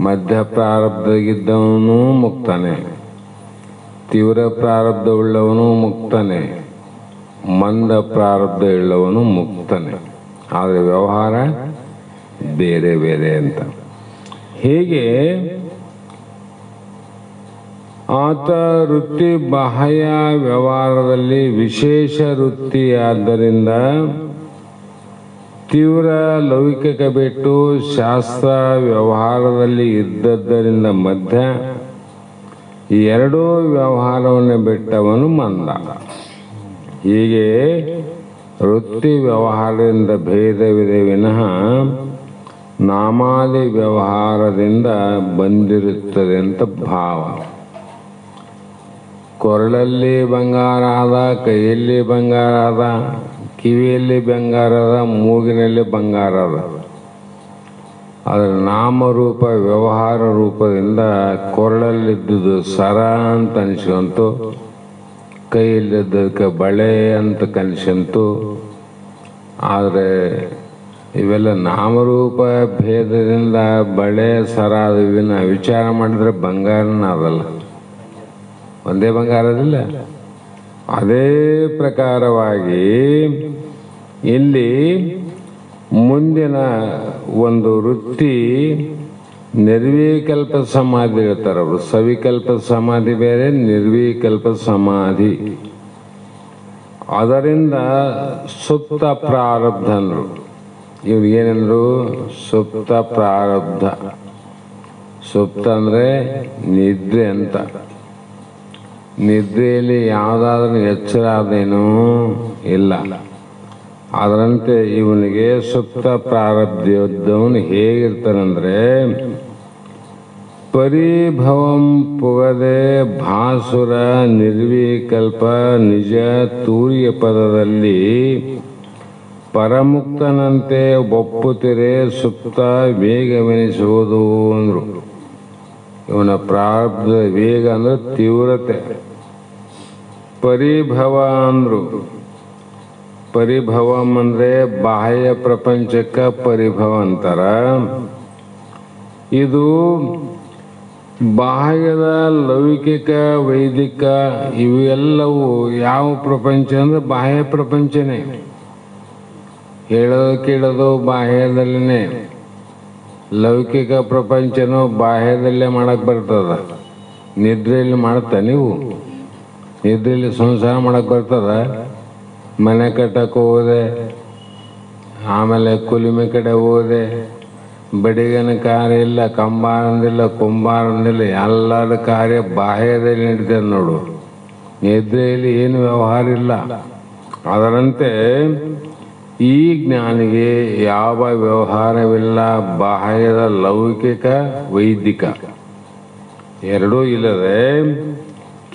ಮಧ್ಯ ಪ್ರಾರಬ್ಧಗಿದ್ದವನು ಮುಕ್ತನೇ, ತೀವ್ರ ಪ್ರಾರಬ್ಧ ಉಳ್ಳವನು ಮುಕ್ತನೇ, ಮಂದ ಪ್ರಾರಬ್ಧ ಉಳ್ಳವನು ಮುಕ್ತನೇ. ಆದರೆ ವ್ಯವಹಾರ ಬೇರೆ ಬೇರೆ ಅಂತ. ಹೀಗೆ ಆತ ವೃತ್ತಿ ಬಾಹ್ಯ ವ್ಯವಹಾರದಲ್ಲಿ ವಿಶೇಷ ವೃತ್ತಿ ಆದ್ದರಿಂದ ತೀವ್ರ ಲೌಕಿಕ ಬಿಟ್ಟು ಶಾಸ್ತ್ರ ವ್ಯವಹಾರದಲ್ಲಿ ಇದ್ದದ್ದರಿಂದ ಮಧ್ಯ ಈ ಎರಡೂ ವ್ಯವಹಾರವನ್ನು ಬಿಟ್ಟವನು ಮಂದ. ಹೀಗೆ ವೃತ್ತಿ ವ್ಯವಹಾರದಿಂದ ಭೇದವಿದೆ ವಿನಃ ನಾಮಾದಿ ವ್ಯವಹಾರದಿಂದ ಬಂದಿರುತ್ತದೆ ಅಂತ ಭಾವ. ಕೊರಳಲ್ಲಿ ಬಂಗಾರ ಆದ, ಕೈಯಲ್ಲಿ ಬಂಗಾರ ಆದ, ಕಿವಿಯಲ್ಲಿ ಬಂಗಾರ ಅದ, ಮೂಗಿನಲ್ಲಿ ಬಂಗಾರ ಅದ. ಅದರ ನಾಮರೂಪ ವ್ಯವಹಾರ ರೂಪದಿಂದ ಕೊರಳಲ್ಲಿದ್ದುದು ಸರ ಅಂತ ಅನಿಸ್ಕೊಂತು, ಕೈಯಲ್ಲಿದ್ದದಕ್ಕೆ ಬಳೆ ಅಂತ ಕನಿಸ್ಕೊಂತು. ಆದರೆ ಇವೆಲ್ಲ ನಾಮರೂಪ ಭೇದದಿಂದ ಬಳೆ ಸರ ಅದನ್ನ ವಿಚಾರ ಮಾಡಿದ್ರೆ ಬಂಗಾರನ ಅದಲ್ಲ, ಒಂದೇ ಬಂಗಾರದಿಲ್ಲ. ಅದೇ ಪ್ರಕಾರವಾಗಿ ಇಲ್ಲಿ ಮುಂದಿನ ಒಂದು ವೃತ್ತಿ ನಿರ್ವಿಕಲ್ಪ ಸಮಾಧಿ ಹೇಳ್ತಾರೆ ಅವರು. ಸವಿಕಲ್ಪ ಸಮಾಧಿ ಬೇರೆ, ನಿರ್ವಿಕಲ್ಪ ಸಮಾಧಿ. ಅದರಿಂದ ಸುಪ್ತ ಪ್ರಾರಬ್ಧ ಅಂದರು. ಇವ್ರು ಏನಂದ್ರು? ಸುಪ್ತ ಪ್ರಾರಬ್ಧ. ಸುಪ್ತ ಅಂದರೆ ನಿದ್ರೆ ಅಂತ. ನಿದ್ರೆಯಲ್ಲಿ ಯಾವುದಾದ್ರೂ ಎಚ್ಚರ ಆದೇನೂ ಇಲ್ಲ. ಅದರಂತೆ ಇವನಿಗೆ ಸುಪ್ತ ಪ್ರಾರಬ್ಧದವನು ಹೇಗಿರ್ತಾನಂದ್ರೆ ಪರಿಭವಂ ಪುಗದೆ ಭಾಸುರ ನಿರ್ವಿಕಲ್ಪ ನಿಜ ತೂರ್ಯ ಪದದಲ್ಲಿ ಪರಮುಕ್ತನಂತೆ ಒಪ್ಪುತ್ತಿರೆ ಸುಪ್ತ ವೇಗವೆನಿಸುವುದು ಅಂದರು. ಇವನ ಪ್ರಾರಬ್ಧ ವೇಗ ಅಂದ್ರೆ ತೀವ್ರತೆ. ಪರಿಭವ ಅಂದ್ರು. ಪರಿಭವಂ ಅಂದ್ರೆ ಬಾಹ್ಯ ಪ್ರಪಂಚಕ್ಕೆ ಪರಿಭವ ಅಂತಾರ. ಇದು ಬಾಹ್ಯದ ಲೌಕಿಕ ವೈದಿಕ ಇವೆಲ್ಲವೂ ಯಾವ ಪ್ರಪಂಚ ಅಂದ್ರೆ ಬಾಹ್ಯ ಪ್ರಪಂಚನೇ. ಹೇಳೋದು ಕೇಳೋದು ಬಾಹ್ಯದಲ್ಲೇ. ಲೌಕಿಕ ಪ್ರಪಂಚನೂ ಬಾಹ್ಯದಲ್ಲೇ ಮಾಡಕ್ ಬರ್ತದ. ನಿದ್ರೆಯಲ್ಲಿ ಮಾಡ್ತಾ ನೀವು? ನಿದ್ರೆಯಲ್ಲಿ ಸಂಸಾರ ಮಾಡಕ್ ಬರ್ತದ? ಮನೆ ಕಟ್ಟಕ್ಕೆ ಹೋದೆ, ಆಮೇಲೆ ಕುಲಿಮೆ ಕಡೆ ಹೋದೆ, ಬಡಿಗನ ಕಾರ್ಯ ಇಲ್ಲ, ಕಂಬಾರಂದಿಲ್ಲ, ಕುಂಬಾರಂದಿಲ್ಲ, ಎಲ್ಲರ ಕಾರ್ಯ ಬಾಹ್ಯದಲ್ಲಿ ನಡೀತದೆ ನೋಡು. ನಿದ್ರೆಯಲ್ಲಿ ಏನು ವ್ಯವಹಾರ ಇಲ್ಲ. ಅದರಂತೆ ಈ ಜ್ಞಾನಿಗೆ ಯಾವ ವ್ಯವಹಾರವಿಲ್ಲ. ಬಾಹ್ಯದ ಲೌಕಿಕ ವೈದಿಕ ಎರಡೂ ಇಲ್ಲದೆ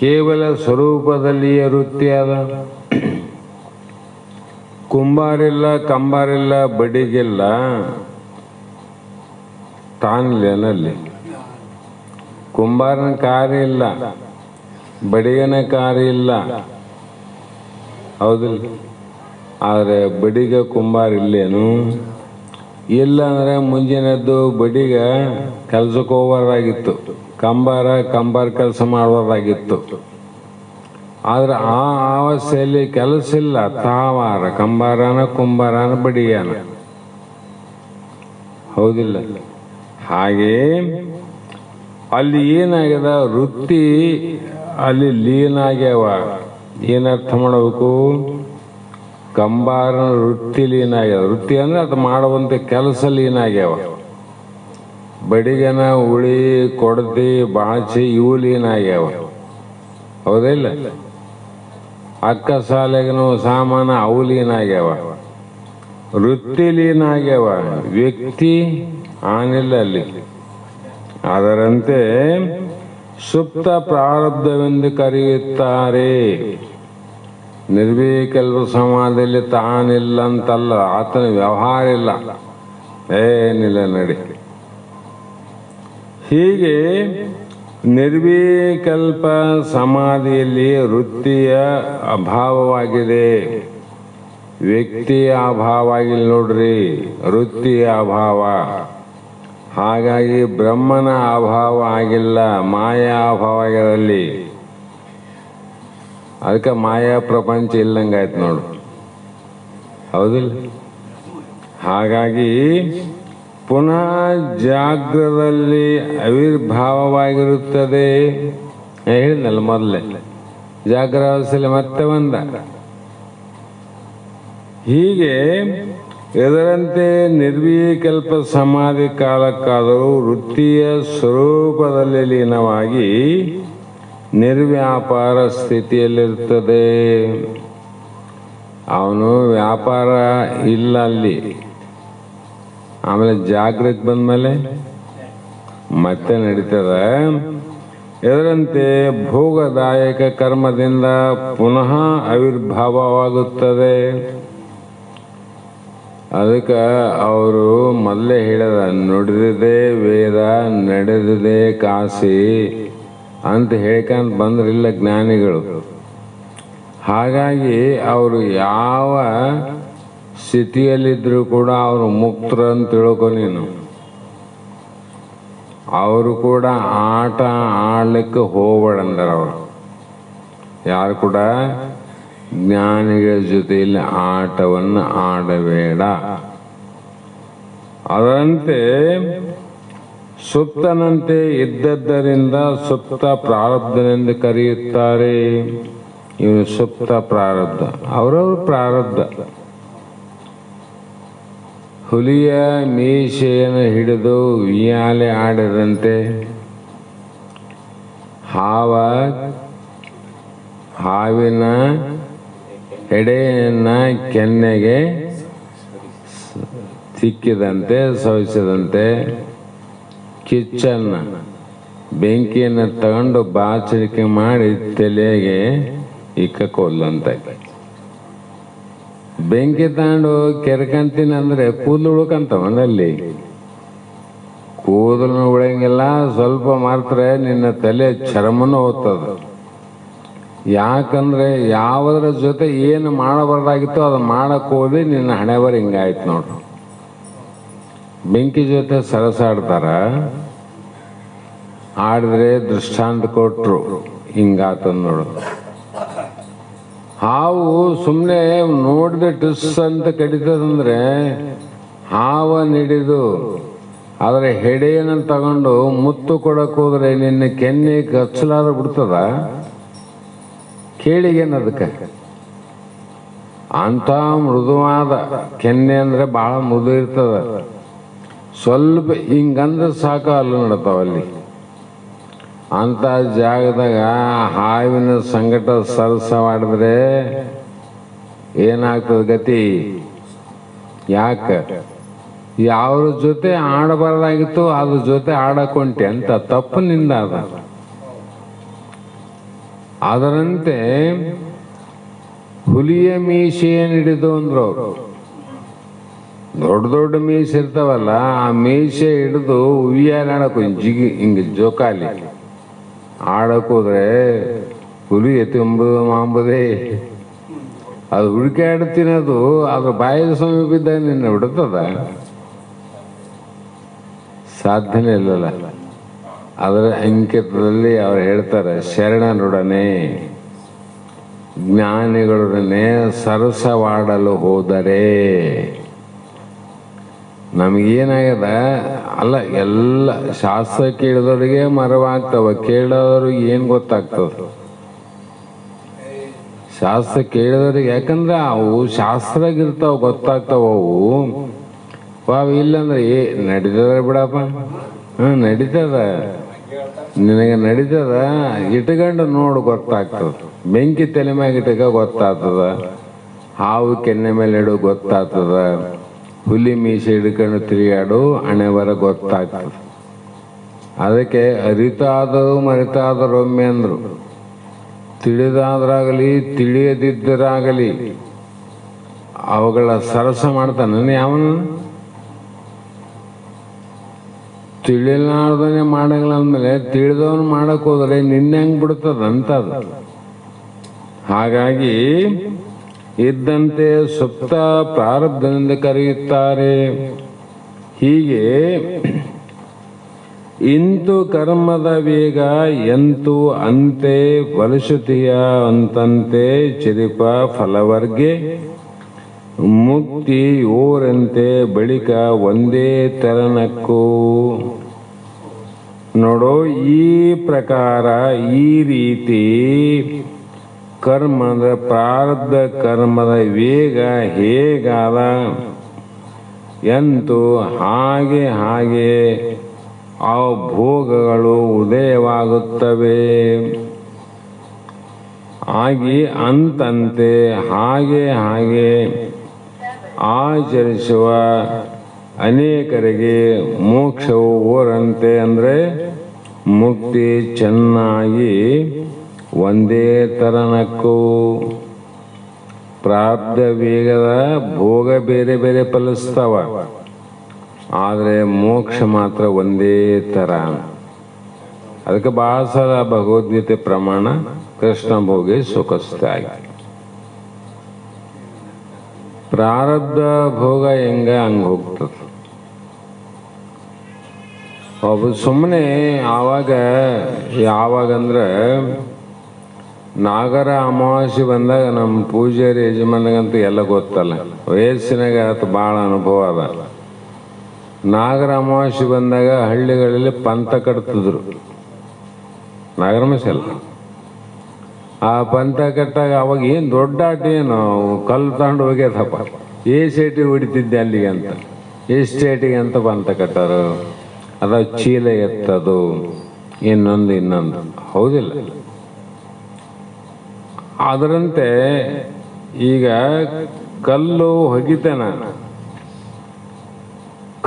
ಕೇವಲ ಸ್ವರೂಪದಲ್ಲಿಯೇ ವೃತ್ತಿಯಾದ. ಕುಂಬಾರಿಲ್ಲ, ಕಂಬಾರಿಲ್ಲ, ಬಡಿಗಿಲ್ಲ, ತಾನಿಲ್ಲೇನಲ್ಲಿ. ಕುಂಬಾರನ ಕಾರ್ಯ ಇಲ್ಲ, ಬಡಿಗನ ಕಾರ್ಯ ಇಲ್ಲ, ಹೌದಿಲ್ಲ? ಆದರೆ ಬಡಿಗ ಕುಂಬಾರ ಇಲ್ಲೇನು? ಇಲ್ಲಾಂದ್ರೆ ಮುಂಜಾನೆದ್ದು ಬಡಿಗ ಕೆಲ್ಸಕ್ಕೆ ಹೋಗ್ಬಾರ್ದಾಗಿತ್ತು, ಕಂಬಾರ ಕೆಲಸ ಮಾಡಬಾರ್ದಾಗಿತ್ತು. ಆದ್ರೆ ಆ ಅವಸ್ಥೆಯಲ್ಲಿ ಕೆಲಸ ಇಲ್ಲ, ತಾವಾರ ಕಂಬಾರನ ಕುಂಬಾರನ ಬಡಿಯಾನ, ಹೌದಿಲ್ಲ? ಹಾಗೆ ಅಲ್ಲಿ ಏನಾಗ್ಯದ, ವೃತ್ತಿ ಅಲ್ಲಿ ಲೀನ ಆಗ್ಯಾವ. ಏನರ್ಥ ಮಾಡಬೇಕು? ಕಂಬಾರನ ವೃತ್ತಿ ಲೀನ ಆಗ್ಯಾವ. ವೃತ್ತಿ ಅಂದ್ರೆ ಅದು ಮಾಡುವಂತ ಕೆಲಸ ಲೀನ ಆಗ್ಯಾವ. ಬಡಿಗನ ಉಳಿ ಕೊಡದಿ ಬಾಚಿ ಇವು ಲೀನ ಆಗ್ಯಾವ, ಹೌದಿಲ್ಲ? ಅಕ್ಕ ಸಾಲೆಗನು ಸಾಮಾನ ಅವು ಲೀನ ಆಗ್ಯಾವ, ವೃತ್ತಿ ಲೀನ ಆಗ್ಯಾವ. ವ್ಯಕ್ತಿ ಆನಿಲ್ಲ ಅಲ್ಲಿ. ಅದರಂತೆ ಸುಪ್ತ ಪ್ರಾರಬ್ಧವೆಂದು ಕರೆಯುತ್ತಾರೆ. ನಿರ್ವಿಕಲ್ಪ ಸಮಾಧಿಯಲ್ಲಿ ತಾನಿಲ್ಲ ಅಂತಲ್ಲ, ಆತನ ವ್ಯವಹಾರ ಇಲ್ಲ, ಏನಿಲ್ಲ ನಡಿ. ಹೀಗೆ ನಿರ್ವಿಕಲ್ಪ ಸಮಾಧಿಯಲ್ಲಿ ವೃತ್ತಿಯ ಅಭಾವವಾಗಿದೆ, ವ್ಯಕ್ತಿಯ ಅಭಾವ ಆಗಿಲ್ಲ ನೋಡ್ರಿ, ವೃತ್ತಿಯ ಅಭಾವ. ಹಾಗಾಗಿ ಬ್ರಹ್ಮನ ಅಭಾವ ಆಗಿಲ್ಲ, ಮಾಯಾ ಅಭಾವ ಆಗ್ಯದಲ್ಲಿ. ಅದಕ್ಕೆ ಮಾಯಾ ಪ್ರಪಂಚ ಇಲ್ಲಂಗಾಯ್ತು ನೋಡು, ಹೌದಿಲ್ಲ? ಹಾಗಾಗಿ ಪುನಃ ಜಾಗ್ರದಲ್ಲಿ ಆವಿರ್ಭಾವವಾಗಿರುತ್ತದೆ. ಹೇಳಿದ್ನಲ್ಲ ಮೊದಲೇ, ಜಾಗ್ರವಸ್ಥೆಯಲ್ಲಿ ಮತ್ತೆ ಒಂದ. ಹೀಗೆ ಇದರಂತೆ ನಿರ್ವಿಕಲ್ಪ ಸಮಾಧಿ ಕಾಲಕ್ಕಾದರೂ ವೃತ್ತಿಯ ಸ್ವರೂಪದಲ್ಲಿ ಲೀನವಾಗಿ ನಿರ್ವ್ಯಾಪಾರ ಸ್ಥಿತಿಯಲ್ಲಿರ್ತದೆ. ಅವನು ವ್ಯಾಪಾರ ಇಲ್ಲ ಅಲ್ಲಿ. ಆಮೇಲೆ ಜಾಗೃತಿ ಬಂದ್ಮೇಲೆ ಮತ್ತೆ ನಡೀತದ. ಇದರಂತೆ ಭೋಗದಾಯಕ ಕರ್ಮದಿಂದ ಪುನಃ ಆವಿರ್ಭಾವವಾಗುತ್ತದೆ. ಅದಕ್ಕೆ ಅವರು ಮೊದಲೇ ಹೇಳಿದ, ನುಡಿದಿದೆ ವೇದ ನಡೆದಿದೆ ಕಾಶಿ ಅಂತ ಹೇಳ್ಕೊಂತ ಬಂದ್ರಿಲ್ಲ ಜ್ಞಾನಿಗಳು. ಹಾಗಾಗಿ ಅವರು ಯಾವ ಸ್ಥಿತಿಯಲ್ಲಿದ್ದರೂ ಕೂಡ ಅವರು ಮುಕ್ತರು ಅಂತ ತಿಳ್ಕೊ ನೀನು. ಅವರು ಕೂಡ ಆಟ ಆಡ್ಲಿಕ್ಕೆ ಹೋಗ್ಬೇಡಂದಾರ ಅವರು. ಯಾರು ಕೂಡ ಜ್ಞಾನಿಗಳ ಜೊತೆಯಲ್ಲಿ ಆಟವನ್ನು ಆಡಬೇಡ. ಅದರಂತೆ ಸುಪ್ತನಂತೆ ಇದ್ದದ್ದರಿಂದ ಸುಪ್ತ ಪ್ರಾರಬ್ಧನೆಂದು ಕರೆಯುತ್ತಾರೆ. ಇವನು ಸುಪ್ತ ಪ್ರಾರಬ್ಧ, ಅವರವ್ರ ಪ್ರಾರಬ್ಧ. ಹುಲಿಯ ಮೀಸೆಯನ್ನು ಹಿಡಿದು ಉಯ್ಯಾಲೆ ಆಡಿದಂತೆ ಹಾವಿನ ಎಡೆಯನ್ನ ಕೆನ್ನೆಗೆ ಸಿಕ್ಕಿದಂತೆ ಸವಿಸಿದಂತೆ ಕಿಚ್ಚನ್ನ ಬೆಂಕಿಯನ್ನು ತಗೊಂಡು ಬಾಚರಿಕೆ ಮಾಡಿ ತಲೆಗೆ ಇಕ್ಕಕೊಲ್ಲಂತೆ. ಬೆಂಕಿ ತಗೊಂಡು ಕೆರ್ಕಂತೀನಿ ಅಂದ್ರೆ ಕೂದಲು ಉಳ್ಕಂತವನಲ್ಲಿ. ಕೂದಲು ಉಳಂಗಿಲ್ಲ, ಸ್ವಲ್ಪ ಮಾತ್ರ ನಿನ್ನ ತಲೆ ಚರ್ಮನೂ ಹೋಗ್ತದ. ಯಾಕಂದ್ರೆ ಯಾವುದರ ಜೊತೆ ಏನು ಮಾಡಬಾರ್ದಾಗಿತ್ತೋ ಅದು ಮಾಡಕ್ ಹೋಗಿ ನಿನ್ನ ಹಣೆಬರ ಹಿಂಗಾಯ್ತು ನೋಡ್ರಿ. ಬೆಂಕಿ ಜೊತೆ ಸರಸಾಡ್ತಾರ, ಆಡಿದ್ರೆ ದೃಷ್ಟಾಂತ ಕೊಟ್ರು, ಹಿಂಗಾತದ ನೋಡು. ಹಾವು ಸುಮ್ಮನೆ ನೋಡಿದ್ರೆ ಟಿಸ್ ಅಂತ ಕಡಿತದಂದ್ರೆ ಹಾವ ನಿಡಿದು ಅದರ ಹೆಡೆಯನ್ನು ತಗೊಂಡು ಮುತ್ತು ಕೊಡಕ್ ಹೋದ್ರೆ ನಿನ್ನ ಕೆನ್ನೆ ಕಚ್ಚಲಾದ ಬಿಡ್ತದ? ಕೇಳಿಗೇನದಕ್ಕೆ ಅಂತ ಮೃದುವಾದ ಕೆನ್ನೆ ಅಂದ್ರೆ ಬಹಳ ಮೃದು ಇರ್ತದ. ಸ್ವಲ್ಪ ಹಿಂಗಂದ್ರೆ ಸಾಕು ಅಲ್ಲೂ ನಡ್ತಾವಲ್ಲಿ. ಅಂತ ಜಾಗದಾಗ ಹಾವಿನ ಸಂಕಟ ಸರಸವಾಡಿದ್ರೆ ಏನಾಗ್ತದ ಗತಿ? ಯಾಕೆ ಯಾವ್ರ ಜೊತೆ ಆಡಬಾರ್ದಾಗಿತ್ತು ಅದ್ರ ಜೊತೆ ಆಡಕೊಂಟಿ ಅಂತ ತಪ್ಪು ನಿಂದ ಅದ. ಅದರಂತೆ ಹುಲಿಯ ಮೀಸೆಯನ್ನು ಹಿಡಿದು ಅಂದ್ರು ಅವರು. ದೊಡ್ಡ ದೊಡ್ಡ ಮೀಸೆ ಇರ್ತಾವಲ್ಲ, ಆ ಮೀಸೆ ಹಿಡಿದು ಉಯ್ಯಾಲೆ ಆಡಕ್ ಹಿಂಗ ಜೋಕಾಲಿ ಆಡಕ್ ಹೋದ್ರೆ ಹುಲಿ ಎಂಬುದು ಮಾಂಬುದೇ ಅದು ಹುಡುಕಾಡ್ತೀನಿ. ಅದು ಅದ್ರ ಬಾಯಿಗೆ ಸಮೀಪ ಇದ್ದಾಗ ನಿನ್ನ ಬಿಡುತ್ತದ. ಸಾಧ್ಯನೇ ಇಲ್ಲಲ್ಲ. ಅದರ ಅಂಕಿತದಲ್ಲಿ ಅವ್ರು ಹೇಳ್ತಾರೆ, ಶರಣರೊಡನೆ ಜ್ಞಾನಿಗಳೊಡನೆ ಸರಸವಾಡಲು ಹೋದರೆ. ನಮಗೇನಾಗ್ಯದ ಅಲ್ಲ, ಎಲ್ಲ ಶಾಸ್ತ್ರ ಕೇಳಿದವರಿಗೆ ಮರವಾಗ್ತವ, ಕೇಳೋರಿಗೆ ಏನು ಗೊತ್ತಾಗ್ತದ? ಶಾಸ್ತ್ರ ಕೇಳಿದವ್ರಿಗೆ, ಯಾಕಂದ್ರೆ ಅವು ಶಾಸ್ತ್ರಗಿರ್ತಾವ, ಗೊತ್ತಾಗ್ತಾವ ಅವು. ಇಲ್ಲಂದ್ರೆ ನಡೀತದ ಬಿಡಪ್ಪ, ನಡೀತದ, ನಿನಗೆ ನಡೀತದ, ಇಟ್ಕೊಂಡು ನೋಡು ಗೊತ್ತಾಗ್ತದ. ಬೆಂಕಿ ತಲೆ ಮ್ಯಾಗ ಇಟ್ಕ ಗೊತ್ತಾಗ್ತದ, ಹಾವು ಕೆನ್ನೆ ಮೇಲೆ ಇಡು ಗೊತ್ತಾಗ್ತದ, ಹುಲಿ ಮೀಸೆ ಹಿಡ್ಕೊಂಡು ತಿರುಗಾಡು ಹಣೆ ಬರ ಗೊತ್ತಾಗ್ತದೆ. ಅದಕ್ಕೆ ಅರಿತಾದರೂ ಮರಿತಾದರೂ ಒಮ್ಮೆ ಅಂದರು, ತಿಳಿದಾದ್ರಾಗಲಿ ತಿಳಿಯದಿದ್ದರಾಗಲಿ ಅವುಗಳ ಸರಸ ಮಾಡ್ತಾನೆ ಯಾವನು? ತಿಳಿಲಾರ್ದನೆ ಮಾಡಂಗಿಲ್ಲ ಅಂದಮೇಲೆ ತಿಳಿದವನು ಮಾಡಕ್ ಹೋದ್ರೆ ನಿನ್ನೆ ಹೆಂಗ್ ಬಿಡ್ತದಂತದ. ಹಾಗಾಗಿ ಇದ್ದಂತೆ ಸುಪ್ತ ಪ್ರಾರಬ್ಧದಿಂದ ಕರೆಯುತ್ತಾರೆ. ಹೀಗೆ ಇಂತು ಕರ್ಮದ ವೇಗ ಎಂತು ಅಂತೆ ಫಲಶ್ರುತಿಯ ಅಂತಂತೆ ಚಿರಿಪ ಫಲವರ್ಗೆ ಮುಕ್ತಿ ಓರಂತೆ ಬಳಿಕ ಒಂದೇ ತೆರನಕ್ಕೂ. ನೋಡೋ, ಈ ಪ್ರಕಾರ ಈ ರೀತಿ ಕರ್ಮದ ಪ್ರಾರಬ್ಧ ಕರ್ಮದ ವೇಗ ಹೇಗಾದ ಎಂತೂ ಹಾಗೆ ಹಾಗೆ ಆ ಭೋಗಗಳು ಉದಯವಾಗುತ್ತವೆ. ಆಗಿ ಅಂತಂತೆ ಹಾಗೆ ಹಾಗೆ ಆಚರಿಸುವ ಅನೇಕರಿಗೆ ಮೋಕ್ಷವು ಓರಂತೆ, ಅಂದರೆ ಮುಕ್ತಿ ಚೆನ್ನಾಗಿ ಒಂದೇ ತರನಕ್ಕೂ. ಪ್ರಾರಬ್ಧ ವೇಗದ ಭೋಗ ಬೇರೆ ಬೇರೆ ಫಲಿಸ್ತಾವ, ಆದರೆ ಮೋಕ್ಷ ಮಾತ್ರ ಒಂದೇ ಥರ. ಅದಕ್ಕೆ ಭಾಳ ಸಲ ಭಗವದ್ಗೀತೆ ಪ್ರಮಾಣ ಕೃಷ್ಣ ಭೋಗಿ ಸುಖಸ್ಥಾಗಿ. ಪ್ರಾರಬ್ಧ ಭೋಗ ಹೆಂಗ ಹಂಗೆ ಹೋಗ್ತದೆ. ಒಬ್ಬ ಸುಮ್ಮನೆ ಯಾವಾಗಂದ್ರೆ ನಾಗರ ಅಮಾವಾಸ್ಯೆ ಬಂದಾಗ ನಮ್ಮ ಪೂಜಾರಿ ಯಜಮಾನಗಂತೂ ಎಲ್ಲ ಗೊತ್ತಲ್ಲ, ವಯಸ್ಸಿನಾಗ ಅದು ಭಾಳ ಅನುಭವ ಅದ. ನಾಗರ ಅಮಾವಾಸ್ಯೆ ಬಂದಾಗ ಹಳ್ಳಿಗಳಲ್ಲಿ ಪಂಥ ಕಟ್ತಿದ್ರು, ನಾಗರಮಾಸೆ ಅಲ್ಲ. ಆ ಪಂಥ ಕಟ್ಟಾಗ ಅವಾಗ ಏನು ದೊಡ್ಡ ಆಟ, ಏನು ಕಲ್ಲು ತಗೊಂಡು ಹೋಗ್ಯದಪ್ಪ, ಏಟೇಟಿಗೆ ಹೊಡಿತಿದ್ದೆ ಅಲ್ಲಿಗೆ ಅಂತ, ಎಷ್ಟೇಟಿಗೆ ಅಂತ ಪಂಥ ಕಟ್ಟಾರು. ಅದ ಚೀಲ ಎತ್ತದು, ಇನ್ನೊಂದು ಹೌದಿಲ್ಲ. ಅದರಂತೆ ಈಗ ಕಲ್ಲು ಹೊಗಿತಾನ,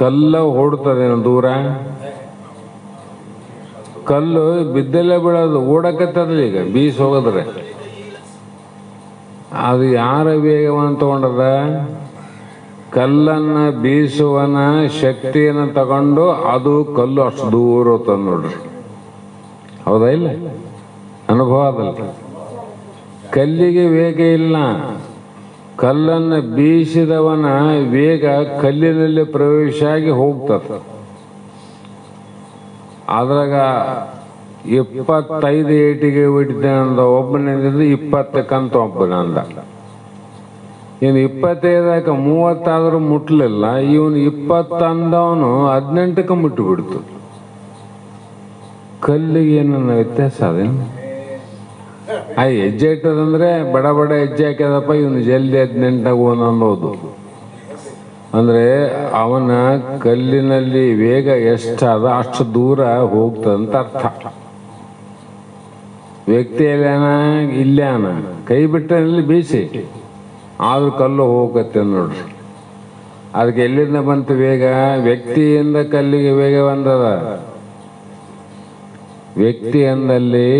ಕಲ್ಲ ಓಡ್ತದೇನು ದೂರ, ಕಲ್ಲು ಬಿದ್ದಲ್ಲೇ ಬೀಳೋದು, ಓಡಕತ್ತದಲ್ಲ. ಈಗ ಬೀಸ್ ಹೋಗದ್ರೆ ಅದು ಯಾರ ವೇಗವನ್ನು ತಗೊಂಡದ? ಕಲ್ಲನ್ನು ಬೀಸುವನ ಶಕ್ತಿಯನ್ನು ತಗೊಂಡು ಅದು ಕಲ್ಲು ಅಷ್ಟು ದೂರ ಹೋಗ್ತದೆ ನೋಡ್ರಿ. ಹೌದಾ ಇಲ್ಲ? ಅನುಭವ ಅದಲ್ಲ. ಕಲ್ಲಿಗೆ ವೇಗ ಇಲ್ಲ, ಕಲ್ಲನ್ನು ಬೀಸಿದವನ ವೇಗ ಕಲ್ಲಿನಲ್ಲಿ ಪ್ರವೇಶ ಆಗಿ ಹೋಗ್ತದೆ. ಅದ್ರಾಗ 25 ಏಟಿಗೆ ಹೊಡಿತಾನಂದ ಒಬ್ಬನಿಂದ 20 ಒಬ್ಬನಂದ. ಇನ್ನು 25 30 ಮುಟ್ಲಿಲ್ಲ, ಇವನು 20 ಅಂದವನು 18 ಮುಟ್ಟಿಬಿಡ್ತು. ಕಲ್ಲಿಗೆ ಏನನ್ನ ವ್ಯತ್ಯಾಸ ಅದೇನು? ಹೆಜ್ಜೆ ಇಟ್ಟದಂದ್ರೆ ಬಡ ಹೆಜ್ಜೆ ಹಾಕ್ಯದಪ್ಪ, ಇವನು ಜಲ್ದಿ 18 ಅನ್ನೋದು. ಅಂದ್ರೆ ಅವನ ಕಲ್ಲಿನಲ್ಲಿ ವೇಗ ಎಷ್ಟಾದ ಅಷ್ಟು ದೂರ ಹೋಗ್ತದಂತ ಅರ್ಥ. ವ್ಯಕ್ತಿಯಲ್ಲೇನ ಇಲ್ಲೇನ ಕೈ ಬಿಟ್ಟಲ್ಲಿ ಬೀಸಿ ಆದ್ರೂ ಕಲ್ಲು ಹೋಗತ್ತೆ ನೋಡ್ರಿ. ಅದಕ್ಕೆ ಎಲ್ಲಿಂದ ಬಂತು ವೇಗ? ವ್ಯಕ್ತಿಯಿಂದ ಕಲ್ಲಿಗೆ ವೇಗ ಬಂದದ. ವ್ಯಕ್ತಿ ಅಂದಲ್ಲಿ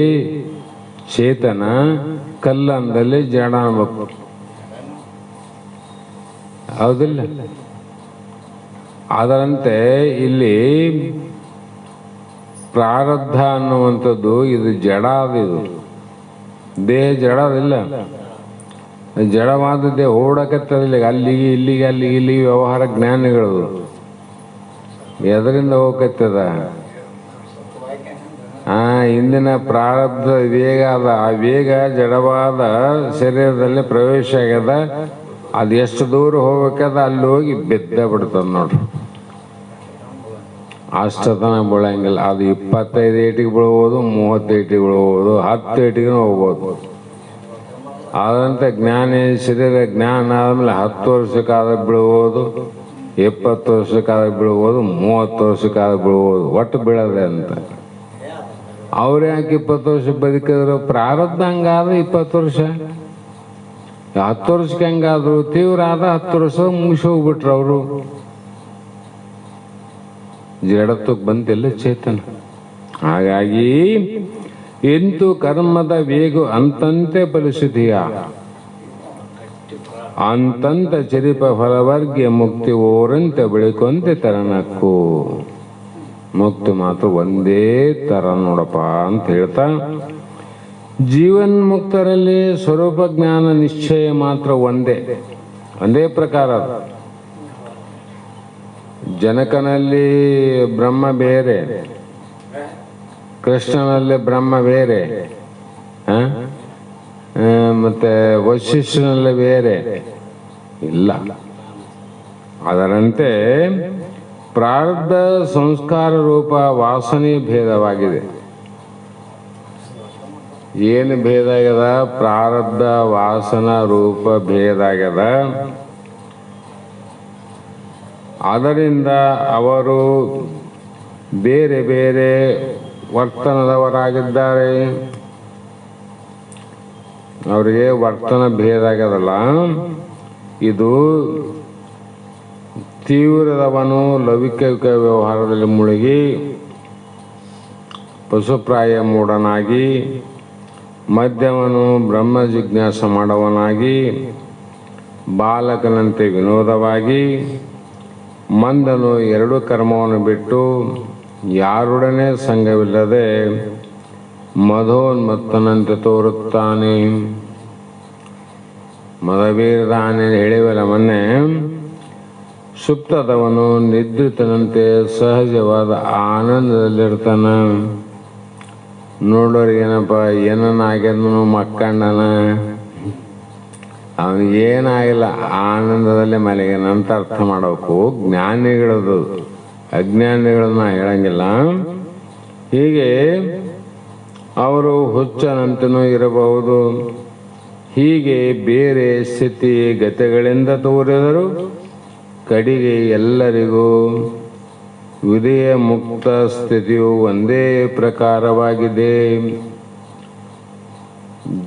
ಚೇತನ, ಕಲ್ಲಂದಲ್ಲಿ ಜಡ ಅನ್ಬೇಕು. ಹೌದಿಲ್ಲ? ಅದರಂತೆ ಇಲ್ಲಿ ಪ್ರಾರಬ್ಧ ಅನ್ನುವಂಥದ್ದು ಇದು ಜಡ, ಇದು ದೇಹ ಜಡದಿಲ್ಲ, ಜಡವಾದದ್ದೇ ಓಡಕತ್ತದಿಲ್ಲ. ಅಲ್ಲಿಗೆ ಇಲ್ಲಿಗೆ ವ್ಯವಹಾರ ಜ್ಞಾನಿಗಳು ಎದರಿಂದ ಹೋಗತ್ತದ? ಇಂದಿನ ಪ್ರಾರಬ್ಧ ವೇಗ ಅದ. ಆ ವೇಗ ಜಡವಾದ ಶರೀರದಲ್ಲಿ ಪ್ರವೇಶ ಆಗ್ಯದ. ಅದು ಎಷ್ಟು ದೂರ ಹೋಗ್ಬೇಕದ ಅಲ್ಲಿ ಹೋಗಿ ಬಿದ್ದ ಬಿಡ್ತದ ನೋಡ್ರಿ. ಅಷ್ಟತನ ಬೀಳಂಗಿಲ್ಲ. ಅದು 25 ಏಟಿಗೆ ಬೀಳ್ಬೋದು, 30 ಏಟಿಗೆ ಬೀಳ್ಬೋದು, 10 ಏಟಿಗೂ ಹೋಗ್ಬೋದು. ಆದಂತೆ ಜ್ಞಾನಿ ಶರೀರ ಜ್ಞಾನ ಆದಮೇಲೆ 10 ವರ್ಷಕ್ಕಾದ ಬೀಳ್ಬೋದು, 20 ವರ್ಷಕ್ಕಾದ ಬೀಳ್ಬೋದು, 30 ವರ್ಷಕ್ಕಾದ ಬೀಳ್ಬೋದು, ಒಟ್ಟು ಬೀಳದೆ ಅಂತ. ಅವ್ರು ಯಾಕೆ 20 ವರ್ಷ ಬದುಕಿದ್ರು? ಪ್ರಾರಬ್ಧ ಹಂಗಾದ 20 ವರ್ಷ. 10 ವರ್ಷಕ್ಕೆ ಹೆಂಗಾದ್ರು ತೀವ್ರ ಆದ 10 ವರ್ಷ ಮುಗಿಸಿ ಹೋಗ್ಬಿಟ್ರು ಅವರು. ಜಡತ್ವಕ್ಕೆ ಬಂತಿಲ್ಲ ಚೇತನ. ಹಾಗಾಗಿ ಎಂತು ಕರ್ಮದ ವೇಗ ಅಂತಂತೆ ಫಲಿಸಿದೆಯ ಅಂತಂತ ಚರಿಪ ಫಲವರ್ಗೆ ಮುಕ್ತಿ ಓರಂತೆ ಬೆಳಿಕೊಂತೆ ತರನಕ್ಕು. ಮುಕ್ತಿ ಮಾತ್ರ ಒಂದೇ ತರ ನೋಡಪ್ಪ ಅಂತ ಹೇಳ್ತಾ, ಜೀವನ್ ಮುಕ್ತರಲ್ಲಿ ಸ್ವರೂಪ ಜ್ಞಾನ ನಿಶ್ಚಯ ಮಾತ್ರ ಒಂದೇ ಪ್ರಕಾರ. ಜನಕನಲ್ಲಿ ಬ್ರಹ್ಮ ಬೇರೆ, ಕೃಷ್ಣನಲ್ಲಿ ಬ್ರಹ್ಮ ಬೇರೆ, ಮತ್ತೆ ವಶಿಷ್ಠನಲ್ಲಿ ಬೇರೆ ಇಲ್ಲ. ಅದರಂತೆ ಪ್ರಾರಬ್ಧ ಸಂಸ್ಕಾರ ರೂಪ ವಾಸನೆ ಭೇದವಾಗಿದೆ. ಏನು ಭೇದ ಆಗ್ಯದ? ಪ್ರಾರಬ್ಧ ವಾಸನ ರೂಪ ಭೇದ ಆಗ್ಯದ. ಅದರಿಂದ ಅವರು ಬೇರೆ ಬೇರೆ ವರ್ತನದವರಾಗಿದ್ದಾರೆ. ಅವರಿಗೆ ವರ್ತನ ಭೇದ ಆಗ್ಯದಲ್ಲ. ಇದು ತೀವ್ರದವನು ಲೌಕಿಕ ವ್ಯವಹಾರದಲ್ಲಿ ಮುಳುಗಿ ಪಶುಪ್ರಾಯ ಮೂಢನಾಗಿ, ಮಧ್ಯಮನು ಬ್ರಹ್ಮ ಜಿಜ್ಞಾಸ ಮಾಡುವನಾಗಿ, ಬಾಲಕನಂತೆ ವಿನೋದವಾಗಿ, ಮಂದನು 2 ಕರ್ಮವನ್ನು ಬಿಟ್ಟು ಯಾರೊಡನೆ ಸಂಘವಿಲ್ಲದೆ ಮಧೋನ್ಮತ್ತನಂತೆ ತೋರುತ್ತಾನೆ. ಮದವೀರದಾನೆ ಹೇಳಿವಲ್ಲ ಮೊನ್ನೆ. ಸುಪ್ತದವನು ನಿದ್ರಿತನಂತೆ ಸಹಜವಾದ ಆನಂದದಲ್ಲಿರ್ತಾನ. ನೋಡೋರಿಗೇನಪ್ಪ ಏನನ್ನಾಗ್ಯದನು ಮಕ್ಕಂಡನ, ಅವನಿಗೇನಾಗಿಲ್ಲ, ಆನಂದದಲ್ಲೇ ಮಲಗಿನಂತ ಅರ್ಥ ಮಾಡಬೇಕು. ಜ್ಞಾನಿಗಳದು, ಅಜ್ಞಾನಿಗಳನ್ನ ಹೇಳಂಗಿಲ್ಲ. ಹೀಗೆ ಅವರು ಹುಚ್ಚನಂತನೂ ಇರಬಹುದು. ಹೀಗೆ ಬೇರೆ ಸ್ಥಿತಿ ಗತಿಗಳಿಂದ ತೋರಿದರು ಕಡೆಗೆ ಎಲ್ಲರಿಗೂ ವಿಧೇಯ ಮುಕ್ತ ಸ್ಥಿತಿಯು ಒಂದೇ ಪ್ರಕಾರವಾಗಿದೆ.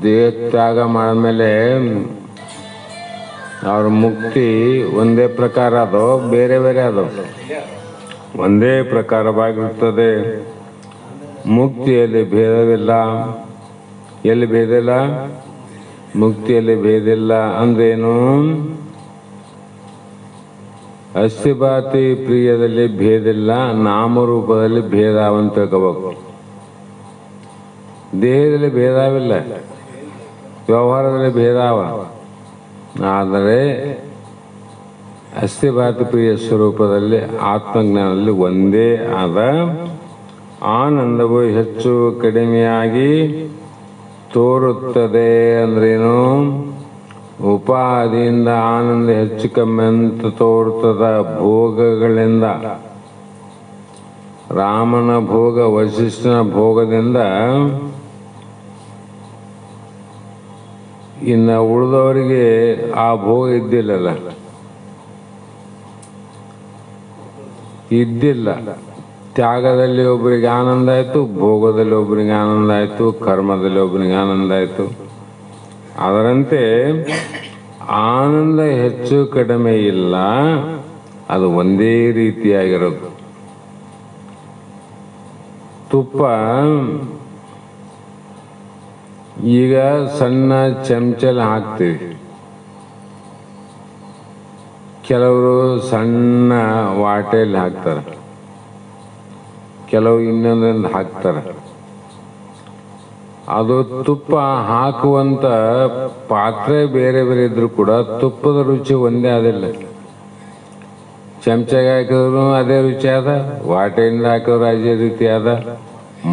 ದೇಹ ತ್ಯಾಗ ಮಾಡಿದ್ಮೇಲೆ ಅವ್ರ ಮುಕ್ತಿ ಒಂದೇ ಪ್ರಕಾರ ಅದು, ಬೇರೆ ಬೇರೆ ಅದು ಒಂದೇ ಪ್ರಕಾರವಾಗಿರುತ್ತದೆ. ಮುಕ್ತಿಯಲ್ಲಿ ಭೇದವಿಲ್ಲ. ಎಲ್ಲಿ ಭೇದ ಇಲ್ಲ? ಮುಕ್ತಿಯಲ್ಲಿ ಭೇದ ಇಲ್ಲ ಅಂದ್ರೇನು? ಅಸ್ಥಿಭಾತಿ ಪ್ರಿಯದಲ್ಲಿ ಭೇದ ಇಲ್ಲ, ನಾಮರೂಪದಲ್ಲಿ ಭೇದ ಅಂತ ತಿಳ್ಕೋಬೇಕು. ದೇಹದಲ್ಲಿ ಭೇದವಿಲ್ಲ, ವ್ಯವಹಾರದಲ್ಲಿ ಭೇದಾವ. ಆದರೆ ಅಸ್ಥಿಭಾತಿ ಪ್ರಿಯ ಸ್ವರೂಪದಲ್ಲಿ ಆತ್ಮಜ್ಞಾನದಲ್ಲಿ ಒಂದೇ ಆದ. ಆನಂದವು ಹೆಚ್ಚು ಕಡಿಮೆಯಾಗಿ ತೋರುತ್ತದೆ ಅಂದ್ರೇನು? ಉಪಾದಿಯಿಂದ ಆನಂದ ಹೆಚ್ಚು ಕಮ್ಮಿ ಅಂತ ತೋರ್ತದ. ಭೋಗಗಳಿಂದ, ರಾಮನ ಭೋಗ, ವಶಿಷ್ಠನ ಭೋಗದಿಂದ ಇನ್ನು ಉಳಿದವರಿಗೆ ಆ ಭೋಗ ಇದ್ದಿಲ್ಲ. ತ್ಯಾಗದಲ್ಲಿ ಒಬ್ಬರಿಗೆ ಆನಂದ ಆಯಿತು, ಭೋಗದಲ್ಲಿ ಒಬ್ಬರಿಗೆ ಆನಂದ ಆಯಿತು, ಕರ್ಮದಲ್ಲಿ ಒಬ್ಬರಿಗೆ ಆನಂದ ಆಯಿತು. ಅದರಂತೆ ಆನಂದ ಹೆಚ್ಚು ಕಡಿಮೆ ಇಲ್ಲ, ಅದು ಒಂದೇ ರೀತಿಯಾಗಿರೋದು. ತುಪ್ಪ ಈಗ ಸಣ್ಣ ಚಮಚಲ್ಲಿ ಹಾಕ್ತೀವಿ, ಕೆಲವರು ಸಣ್ಣ ವಾಟೆಯಲ್ಲಿ ಹಾಕ್ತಾರೆ, ಕೆಲವು ಇನ್ನೊಂದರಲ್ಲಿ ಹಾಕ್ತಾರೆ. ಅದು ತುಪ್ಪ ಹಾಕುವಂತ ಪಾತ್ರೆ ಬೇರೆ ಬೇರೆ ಇದ್ರೂ ಕೂಡ ತುಪ್ಪದ ರುಚಿ ಒಂದೇ ಆದಿಲ್ಲ. ಚಮಚಗೆ ಹಾಕಿದ್ರು ಅದೇ ರುಚಿ ಅದ, ವಾಟೆಯಿಂದ ಹಾಕಿದ್ರು ಅದೇ ರೀತಿ ಅದ,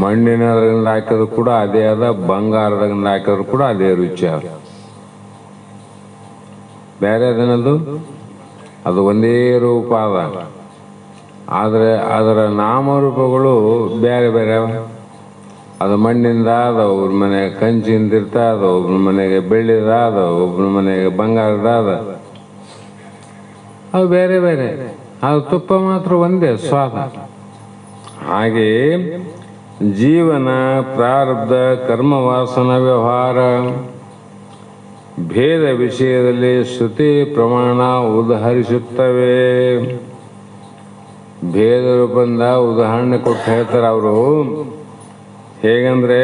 ಮಣ್ಣಿನದ್ರಿಂದ ಹಾಕಿದ್ರು ಕೂಡ ಅದೇ ಅದ, ಬಂಗಾರದಿಂದ ಹಾಕಿದ್ರು ಕೂಡ ಅದೇ ರುಚಿ ಅದ. ಬೇರೆ ಅದನ್ನದು ಅದು ಒಂದೇ ರೂಪ ಅದ. ಆದರೆ ಅದರ ನಾಮರೂಪಗಳು ಬೇರೆ ಬೇರೆ ಅವ. ಅದು ಮಣ್ಣಿಂದ ಅದ, ಒಬ್ರ ಮನೆಗೆ ಕಂಚಿಂದ ಇರ್ತದ, ಒಬ್ರ ಮನೆಗೆ ಬೆಳ್ಳಿದ ಅದ, ಒಬ್ರ ಮನೆಗೆ ಬಂಗಾರದ ಅದ. ಅವು ಬೇರೆ ಬೇರೆ. ಅದು ತುಪ್ಪ ಮಾತ್ರ ಒಂದೇ ಸ್ವಾದ. ಹಾಗೆಯೇ ಜೀವನ, ಪ್ರಾರಬ್ಧ, ಕರ್ಮವಾಸನ, ವ್ಯವಹಾರ ಭೇದ ವಿಷಯದಲ್ಲಿ ಶ್ರುತಿ ಪ್ರಮಾಣ ಉದಾಹರಿಸುತ್ತವೆ. ಭೇದ ರೂಪದಿಂದ ಉದಾಹರಣೆ ಕೊಟ್ಟು ಹೇಳ್ತಾರೆ ಅವರು. ಹೇಗಂದ್ರೆ,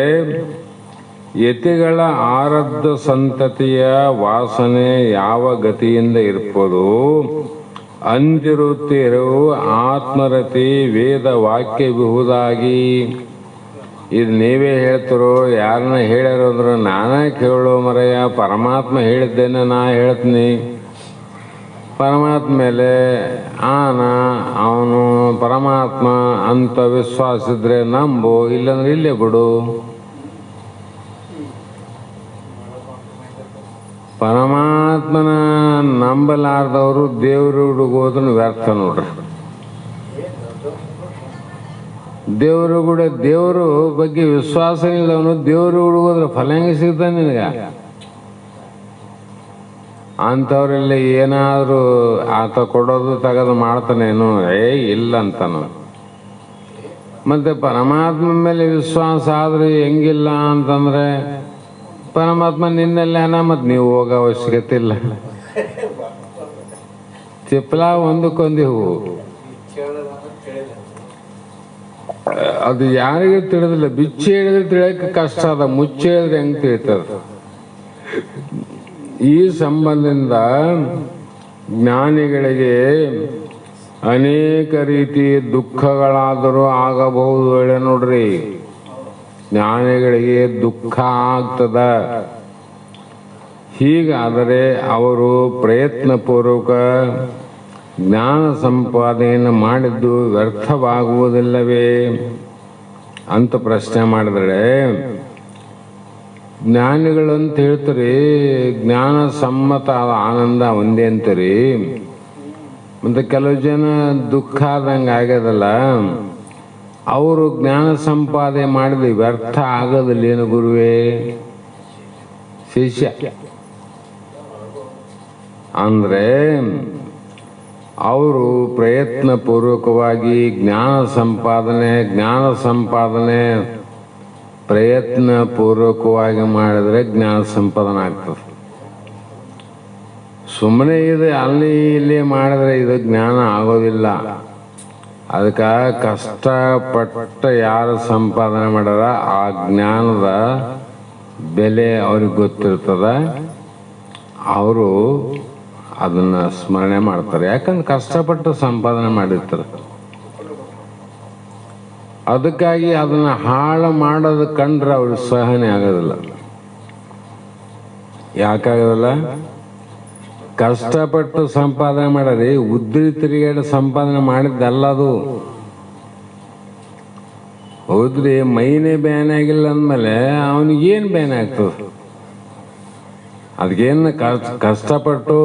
ಯತಿಗಳ ಆರಬ್ಧ ಸಂತತಿಯ ವಾಸನೆ ಯಾವ ಗತಿಯಿಂದ ಇರ್ಬೋದು ಅಂತಿರುತ್ತಿರುವ ಆತ್ಮರತಿ ವೇದ ವಾಕ್ಯಬಹುದಾಗಿ. ಇದು ನೀವೇ ಹೇಳ್ತಿರೋ, ಯಾರನ್ನ ಹೇಳ್ಯಾರೋದ್ರು ನಾನೇ ಕೇಳೋ ಮರೆಯ, ಪರಮಾತ್ಮ ಹೇಳಿದ್ದೇನೆ ನಾ ಹೇಳ್ತೀನಿ. ಪರಮಾತ್ಮ ಮೇಲೆ ಅವನು ಪರಮಾತ್ಮ ಅಂತ ವಿಶ್ವಾಸ ಇದ್ರೆ ನಂಬು, ಇಲ್ಲಂದ್ರೆ ಇಲ್ಲೇ ಬಿಡು. ಪರಮಾತ್ಮನ ನಂಬಲಾರ್ದವರು ದೇವ್ರ ಹುಡುಗೋದನ್ನು ವ್ಯರ್ಥ ನೋಡ್ರಿ. ದೇವರು ಬಗ್ಗೆ ವಿಶ್ವಾಸ ಇಲ್ಲವನು ದೇವರು ಹುಡುಗೋದ್ರ ಫಲ ಹೆಂಗೆ ಸಿಗ್ತಾನೆ ನಿನಗ? ಅಂಥವ್ರೆಲ್ಲ ಏನಾದರೂ ಆತ ಕೊಡೋದು ತೆಗೆದು ಮಾಡ್ತಾನೇನು? ಇಲ್ಲ ಅಂತಾನು. ಮತ್ತೆ ಪರಮಾತ್ಮ ಮೇಲೆ ವಿಶ್ವಾಸ ಆದ್ರೆ ಹೆಂಗಿಲ್ಲ ಅಂತಂದ್ರೆ, ಪರಮಾತ್ಮ ನಿನ್ನೆಲ್ಲ ಮತ್ತೆ ನೀವು ಹೋಗೋ ಅವಶ್ಯಕತೆ ಇಲ್ಲ. ಚಿಪ್ಪಲ ಒಂದಕ್ಕೊಂದು ಅದು ಯಾರಿಗೂ ತಿಳಿದಿಲ್ಲ. ಬಿಚ್ಚಿ ಹೇಳಿದ್ರೆ ತಿಳಿಯಕ್ಕೆ ಕಷ್ಟ ಅದ, ಮುಚ್ಚಿ ಹೇಳಿದ್ರೆ ಹೆಂಗ್ ತಿಳಿತದ? ಈ ಸಂಬಂಧದಿಂದ ಜ್ಞಾನಿಗಳಿಗೆ ಅನೇಕ ರೀತಿ ದುಃಖಗಳಾದರೂ ಆಗಬಹುದು. ಹೇಳ ನೋಡ್ರಿ, ಜ್ಞಾನಿಗಳಿಗೆ ದುಃಖ ಆಗ್ತದ. ಹೀಗಾದರೆ ಅವರು ಪ್ರಯತ್ನಪೂರ್ವಕ ಜ್ಞಾನ ಸಂಪಾದನೆಯನ್ನು ಮಾಡಿದ್ದು ವ್ಯರ್ಥವಾಗುವುದಿಲ್ಲವೇ ಅಂತ ಪ್ರಶ್ನೆ ಮಾಡಿದ್ರೆ, ಜ್ಞಾನಿಗಳಂತ ಹೇಳ್ತಾರೆ ಜ್ಞಾನ ಸಮ್ಮತ ಆನಂದ ಒಂದೇ ಅಂತಾರೆ. ಮತ್ತೆ ಕೆಲವು ಜನ ದುಃಖ ಆದಂಗೆ ಆಗ್ಯದಲ್ಲ, ಅವರು ಜ್ಞಾನ ಸಂಪಾದನೆ ಮಾಡಿದ ವ್ಯರ್ಥ ಆಗೋದಿಲ್ಲೇನು ಗುರುವೇ? ಶಿಷ್ಯ ಅಂದ್ರೆ ಅವರು ಪ್ರಯತ್ನ ಪೂರ್ವಕವಾಗಿ ಜ್ಞಾನ ಸಂಪಾದನೆ ಪ್ರಯತ್ನ ಪೂರ್ವಕವಾಗಿ ಮಾಡಿದ್ರೆ ಜ್ಞಾನ ಸಂಪಾದನೆ ಆಗ್ತದೆ. ಸುಮ್ಮನೆ ಇದು ಅಲ್ಲಿ ಇಲ್ಲಿ ಮಾಡಿದ್ರೆ ಇದು ಜ್ಞಾನ ಆಗೋದಿಲ್ಲ. ಅದಕ್ಕೆ ಕಷ್ಟಪಟ್ಟ ಯಾರು ಸಂಪಾದನೆ ಮಾಡ್ಯಾರ ಆ ಜ್ಞಾನದ ಬೆಲೆ ಅವ್ರಿಗೆ ಗೊತ್ತಿರ್ತದ. ಅವರು ಅದನ್ನ ಸ್ಮರಣೆ ಮಾಡ್ತಾರೆ. ಯಾಕಂದ್ರೆ ಕಷ್ಟಪಟ್ಟು ಸಂಪಾದನೆ ಮಾಡಿರ್ತಾರೆ. ಅದಕ್ಕಾಗಿ ಅದನ್ನ ಹಾಳು ಮಾಡೋದು ಕಂಡ್ರೆ ಅವ್ರಿಗೆ ಸಹನೆ ಆಗೋದಿಲ್ಲ. ಯಾಕಾಗೋದಿಲ್ಲ? ಕಷ್ಟಪಟ್ಟು ಸಂಪಾದನೆ ಮಾಡರಿ, ಉದ್ರಿ ತಿರುಗಾಡಿ ಸಂಪಾದನೆ ಮಾಡಿದ್ದಲ್ಲ ಅದು. ಹೌದ್ರಿ, ಮೈನೇ ಬ್ಯಾನ್ ಆಗಿಲ್ಲ ಅಂದಮೇಲೆ ಅವನಿಗೇನು ಬ್ಯಾನ್ ಆಗ್ತದೆ? ಅದಕ್ಕೇನು ಕಷ್ಟಪಟ್ಟು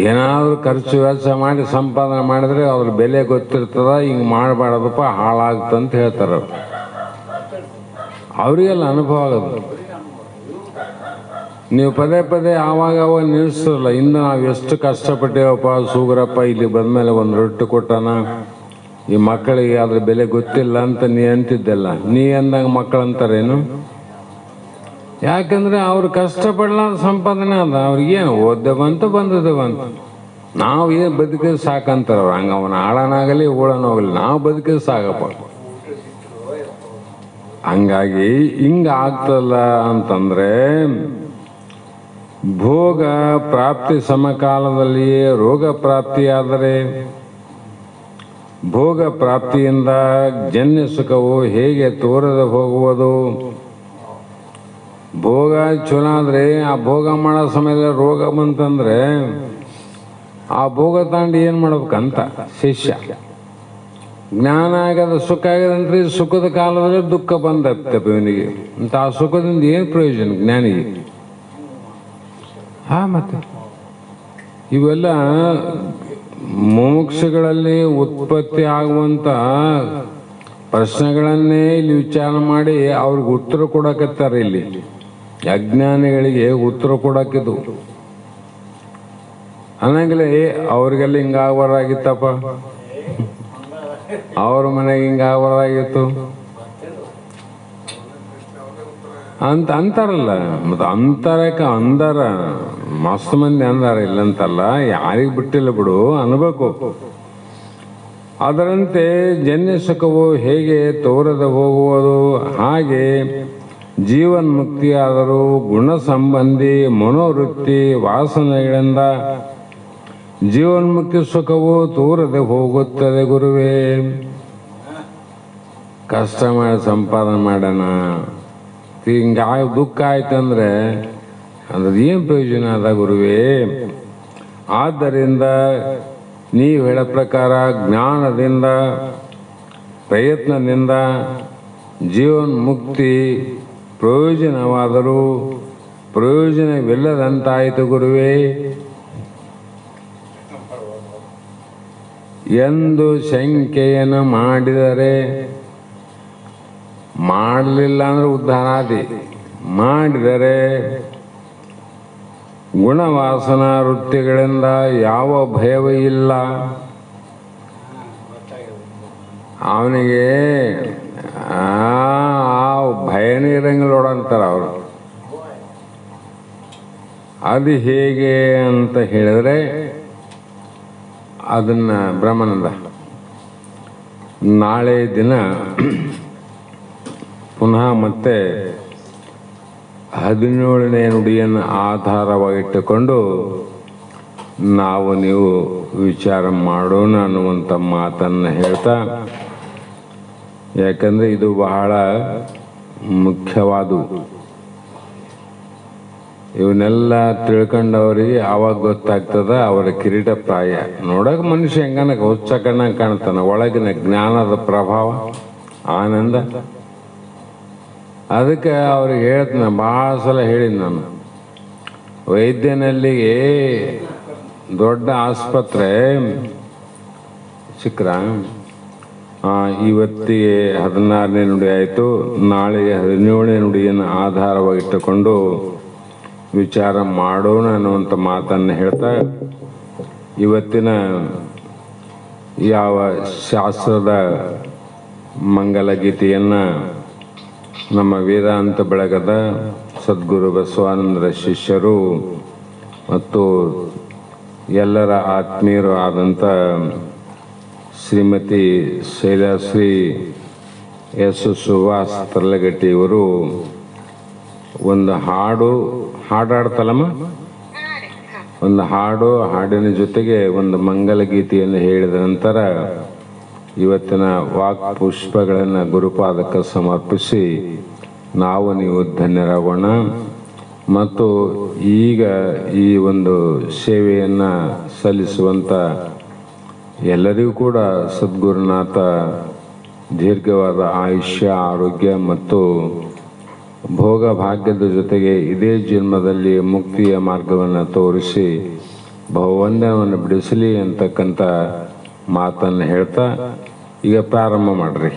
ಏನಾದರೂ ಖರ್ಚು ವೆಚ್ಚ ಮಾಡಿ ಸಂಪಾದನೆ ಮಾಡಿದ್ರೆ ಅದ್ರ ಬೆಲೆ ಗೊತ್ತಿರ್ತದ. ಹಿಂಗೆ ಮಾಡಬಾರ್ದಪ್ಪ ಹಾಳಾಗ್ತಂತ ಹೇಳ್ತಾರೆ. ಅವರಿಗೆಲ್ಲ ಅನುಭವ ಆಗೋದು. ನೀವು ಪದೇ ಪದೇ ಆವಾಗ ನಿಲ್ಲಿಸಲ್ಲ. ಇನ್ನು ನಾವು ಎಷ್ಟು ಕಷ್ಟಪಟ್ಟೇವಪ್ಪ, ಸೂಗರಪ್ಪ ಇಲ್ಲಿ ಬಂದಮೇಲೆ ಒಂದು ರೊಟ್ಟಿ ಕೊಟ್ಟಾನ, ಈ ಮಕ್ಕಳಿಗೆ ಅದ್ರ ಬೆಲೆ ಗೊತ್ತಿಲ್ಲ ಅಂತ ನೀ ಅಂತಿದ್ದೆಲ್ಲ. ನೀ ಅಂದಂಗೆ ಮಕ್ಕಳು ಅಂತಾರೇನು? ಯಾಕಂದ್ರೆ ಅವ್ರು ಕಷ್ಟಪಡಲಾದ ಸಂಪಾದನೆ ಅದ. ಅವ್ರಿಗೇನು ಓದ್ದೆ ಬಂತು. ನಾವು ಏನು ಬದುಕಿದ್ರೆ ಸಾಕಂತಾರ ಅವ್ರು. ಹಂಗೆ ಅವನ ಆಳನಾಗಲಿ ಊಳನೋಗಲಿ ನಾವು ಬದುಕಿದ್ರೆ ಸಾಕಪ್ಪ. ಹಂಗಾಗಿ ಹಿಂಗ ಆಗ್ತಲ್ಲ ಅಂತಂದ್ರೆ, ಭೋಗ ಪ್ರಾಪ್ತಿ ಸಮಕಾಲದಲ್ಲಿಯೇ ರೋಗ ಪ್ರಾಪ್ತಿಯಾದರೆ ಭೋಗ ಪ್ರಾಪ್ತಿಯಿಂದ ಜನ್ಯ ಸುಖವು ಹೇಗೆ ತೋರದೆ ಹೋಗುವುದು? ಭೋಗ ಚಲೋ ಆದ್ರೆ ಆ ಭೋಗ ಮಾಡೋ ಸಮಯದಲ್ಲಿ ರೋಗ ಬಂತಂದ್ರೆ ಆ ಭೋಗ ತಾಂಡು ಏನು ಮಾಡ್ಬೇಕಂತ ಶಿಷ್ಯ. ಜ್ಞಾನ ಆಗ್ಯದ, ಸುಖ ಆಗ್ಯದಂದ್ರೆ ಸುಖದ ಕಾಲದಲ್ಲಿ ದುಃಖ ಬಂದಪ್ಪ ಇವನಿಗೆ ಅಂತ. ಆ ಸುಖದಿಂದ ಏನು ಪ್ರಯೋಜನ ಜ್ಞಾನಿಗೆ? ಮತ್ತೆ ಇವೆಲ್ಲ ಮುಮುಕ್ಷಗಳಲ್ಲಿ ಉತ್ಪತ್ತಿ ಆಗುವಂತ ಪ್ರಶ್ನೆಗಳನ್ನೇ ಇಲ್ಲಿ ವಿಚಾರ ಮಾಡಿ ಅವ್ರಿಗೆ ಉತ್ತರ ಕೊಡಕತ್ತಾರೆ. ಇಲ್ಲಿ ಅಜ್ಞಾನಿಗಳಿಗೆ ಉತ್ತರ ಕೊಡಕ್ಕಿದು ಅನ್ನಂಗಿಲ್ಲ. ಅವ್ರಿಗೆಲ್ಲ ಹಿಂಗಾಗ್ಬಾರ್ದಾಗಿತ್ತಪ್ಪ, ಅವ್ರ ಮನೆಗೆ ಹಿಂಗಾಗ್ಬಾರ್ದಾಗಿತ್ತು ಅಂತ ಅಂತಾರಲ್ಲ. ಮತ್ತು ಅಂದಾರ ಮಸ್ತ್ ಮಂದಿ ಅಂದಾರ, ಇಲ್ಲಂತಲ್ಲ, ಯಾರಿಗೆ ಬಿಟ್ಟಿಲ್ಲ ಬಿಡು ಅನ್ಬೇಕು. ಅದರಂತೆ ಜನ್ಯ ಸುಖವು ಹೇಗೆ ತೋರದೆ ಹೋಗುವುದು, ಹಾಗೆ ಜೀವನ್ ಮುಕ್ತಿಯಾದರೂ ಗುಣ ಸಂಬಂಧಿ ಮನೋವೃತ್ತಿ ವಾಸನೆಗಳಿಂದ ಜೀವನ್ಮುಕ್ತಿ ಸುಖವು ತೋರದೆ ಹೋಗುತ್ತದೆ ಗುರುವೇ. ಕಷ್ಟ ಮಾಡಿ ಸಂಪಾದನೆ ಮಾಡೋಣ, ಹಿಂಗ ದುಃಖ ಆಯ್ತಂದ್ರೆ ಅದ್ರದ್ದು ಏನು ಪ್ರಯೋಜನ ಅದ ಗುರುವೇ? ಆದ್ದರಿಂದ ನೀವು ಹೇಳೋ ಪ್ರಕಾರ ಜ್ಞಾನದಿಂದ ಪ್ರಯತ್ನದಿಂದ ಜೀವನ್ಮುಕ್ತಿ ಪ್ರಯೋಜನವಾದರೂ ಪ್ರಯೋಜನವಿಲ್ಲದಂತಾಯಿತು ಗುರುವೇ ಎಂದು ಶಂಕೆಯನ್ನು ಮಾಡಿದರೆ, ಮಾಡಲಿಲ್ಲ ಅಂದ್ರೆ ಉದ್ಧಾರಾದಿ, ಮಾಡಿದರೆ ಗುಣವಾಸನಾ ವೃತ್ತಿಗಳಿಂದ ಯಾವ ಭಯವೂ ಇಲ್ಲ. ಅವನಿಗೆ ಭಯನೇ ಇರಂಗಿಲ್ಲ ನೋಡಂತಾರ ಅವರು. ಅದು ಹೇಗೆ ಅಂತ ಹೇಳಿದ್ರೆ, ಅದನ್ನ ಬ್ರಹ್ಮಾನಂದ ನಾಳೆ ದಿನ ಪುನಃ ಮತ್ತೆ 17ನೇ ನುಡಿಯನ್ನು ಆಧಾರವಾಗಿಟ್ಟುಕೊಂಡು ನಾವು ನೀವು ವಿಚಾರ ಮಾಡೋಣ ಅನ್ನುವಂಥ ಮಾತನ್ನು ಹೇಳ್ತಾ, ಯಾಕಂದ್ರೆ ಇದು ಬಹಳ ಮುಖ್ಯವಾದವು. ಇವನ್ನೆಲ್ಲ ತಿಳ್ಕೊಂಡವ್ರಿಗೆ ಆವಾಗ ಗೊತ್ತಾಗ್ತದ ಅವರ ಕಿರೀಟ ಪ್ರಾಯ. ನೋಡಕ್ ಮನುಷ್ಯ ಹೆಂಗನ ಹುಚ್ಚ ಕಣ್ಣಂಗೆ ಕಾಣ್ತಾನ, ಒಳಗಿನ ಜ್ಞಾನದ ಪ್ರಭಾವ ಆನಂದ. ಅದಕ್ಕೆ ಅವ್ರಿಗೆ ಹೇಳ್ತೀನಿ, ಭಾಳ ಸಲ ಹೇಳಿದ್ ನಾನು, ವೈದ್ಯನಲ್ಲಿಗೆ ದೊಡ್ಡ ಆಸ್ಪತ್ರೆ ಸಿಕ್ಕ್ರ ಇವತ್ತಿಗೆ 16ನೇ ನುಡಿ ಆಯಿತು, ನಾಳೆಗೆ 17ನೇ ನುಡಿಯನ್ನು ಆಧಾರವಾಗಿಟ್ಟುಕೊಂಡು ವಿಚಾರ ಮಾಡೋಣ ಅನ್ನುವಂಥ ಮಾತನ್ನು ಹೇಳ್ತಾ, ಇವತ್ತಿನ ಯಾವ ಶಾಸ್ತ್ರದ ಮಂಗಲ ಗೀತೆಯನ್ನು ನಮ್ಮ ವೇದಾಂತ ಬೆಳಗದ ಸದ್ಗುರು ಬಸವಾನಂದರ ಶಿಷ್ಯರು ಮತ್ತು ಎಲ್ಲರ ಆತ್ಮೀಯರು ಆದಂಥ ಶ್ರೀಮತಿ ಶೈಲಶ್ರೀ ಎಸ್ ಸುಭಾಸ್ ತರ್ಲಗಟ್ಟಿ ಇವರು ಒಂದು ಹಾಡಾಡ್ತಲ್ಲಮ್ಮ, ಒಂದು ಹಾಡಿನ ಜೊತೆಗೆ ಒಂದು ಮಂಗಲ ಗೀತೆಯನ್ನು ಹೇಳಿದ ನಂತರ ಇವತ್ತಿನ ವಾಕ್ ಪುಷ್ಪಗಳನ್ನು ಗುರುಪಾದಕ್ಕೆ ಸಮರ್ಪಿಸಿ ನಾವು ನೀವು ಧನ್ಯರಾಗೋಣ. ಮತ್ತು ಈಗ ಈ ಒಂದು ಸೇವೆಯನ್ನು ಸಲ್ಲಿಸುವಂಥ ಎಲ್ಲರಿಗೂ ಕೂಡ ಸದ್ಗುರುನಾಥ ದೀರ್ಘವಾದ ಆಯುಷ್ಯ, ಆರೋಗ್ಯ ಮತ್ತು ಭೋಗ ಭಾಗ್ಯದ ಜೊತೆಗೆ ಇದೇ ಜನ್ಮದಲ್ಲಿ ಮುಕ್ತಿಯ ಮಾರ್ಗವನ್ನು ತೋರಿಸಿ ಬಹುವಂದನವನ್ನು ಬಿಡಿಸಲಿ ಅಂತಕ್ಕಂಥ ಮಾತನ್ನು ಹೇಳ್ತಾ ಈಗ ಪ್ರಾರಂಭ ಮಾಡ್ರಿ.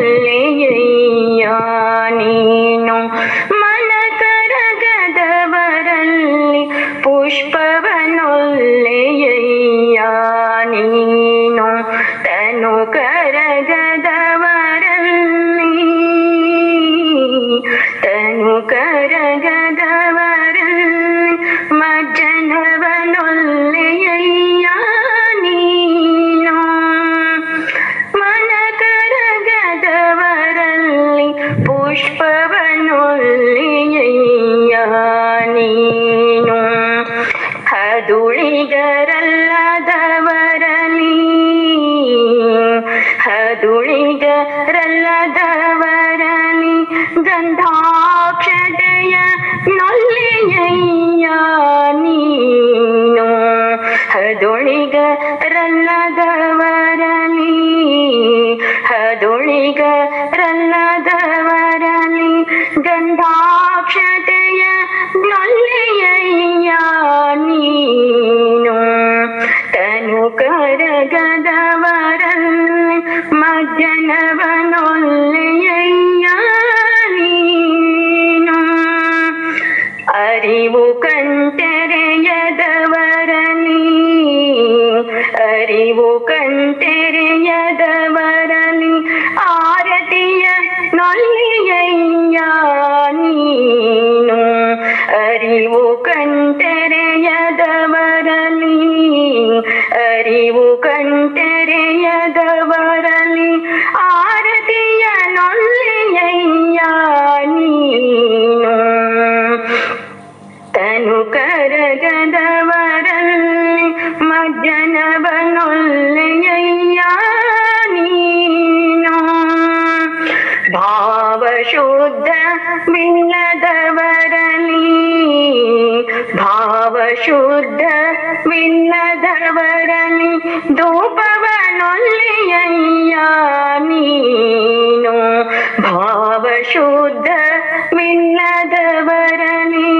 ಪುಷ್ಪವನುಲ್ಲಿಯಯ್ಯ ನೀನು ಹದುಳಿಗರಲ್ಲದವರಲಿ ಹದುಳಿಗರಲ್ಲದವರಲಿ ಗಂಧಾಕ್ಷತೆಯ ನೊಲ್ಲಿಯಯ್ಯ ನೀನು ಹದುಳಿಗರಲ್ಲದವರಲಿ ಹದುಳಿಗರಲ್ಲದವರಲಿ ಗಂಧಾಕ್ಷತೆಯ ನೊಲ್ಲಿಯಯ್ಯ ನೀನು ತನು ಕರಗದವರಲ್ಲಿ ಮಜ್ಜನವನೊಲ್ಲೆಯಯ್ಯ ನೀನು ಅರಿವು ಕಣ್ತೆರೆಯದವರಲಿ ಅರಿವು ಕಣ್ತೆರೆಯದವರಲಿ ಆರತಿಯ ನೊಲ್ಲಿಯಯ್ಯ ನೀನು ಅರಿವು ಕಣ್ತೆರೆಯದವರಲಿ ಅರಿವು ಕಣ್ತೆರೆಯದವರಲಿ ಆರತಿಯ ನೊಲ್ಲಿಯಯ್ಯ ನೀನು ತನು ಕರಗದವರಲ್ಲಿ ಮಜ್ಜನವನೊಲ್ಲೆಯಯ್ಯ ನೀನು ಭಾವಶುದ್ಧವಿಲ್ಲದವರಲಿ ಭಾವಶುದ್ಧವಿಲ್ಲದವರಲಿ ಧೂಪವನೊಲ್ಲೆಯಯ್ಯ ನೀನು ಭಾವಶುದ್ಧವಿಲ್ಲದವರಲಿ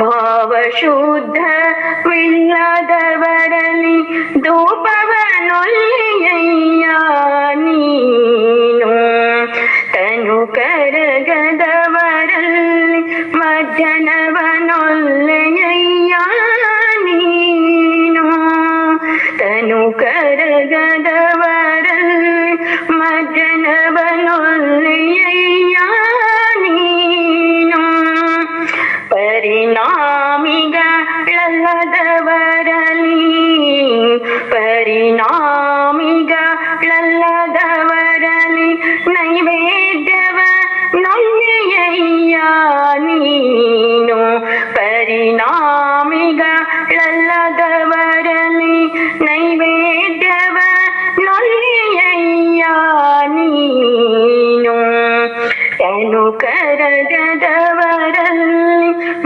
ಭಾವಶುದ್ಧವಿಲ್ಲದವರಲಿ ಧೂಪವನೊಲ್ಲೆಯಯ್ಯ ನೀನು ತನು ಕರಗದವರಲ್ಲಿ ಮಜ್ಜನವನೊಲ್ಲೆಯಯ್ಯ ನೀನು ತನು ಕರಗದವರಲ್ಲಿ ಮಜ್ಜನವನೊಲ್ಲೆಯಯ್ಯ ನೀನು ಪರಿಣಾಮಿಗಳಲ್ಲದವರಲಿ ಪರಿಣಾಮಿಗಳಲ್ಲದವರಲಿ ನೈವೇದ್ಯವ ನೊಲ್ಲೆಯಯ್ಯ ನೀನು ಪರಿಣಾಮಿಗಳಲ್ಲದವರಲಿ ನೈವೇದ್ಯವ ನೊಲ್ಲೆಯಯ್ಯ ನೀನು ತನು ಕರಗದವರಲ್ಲಿ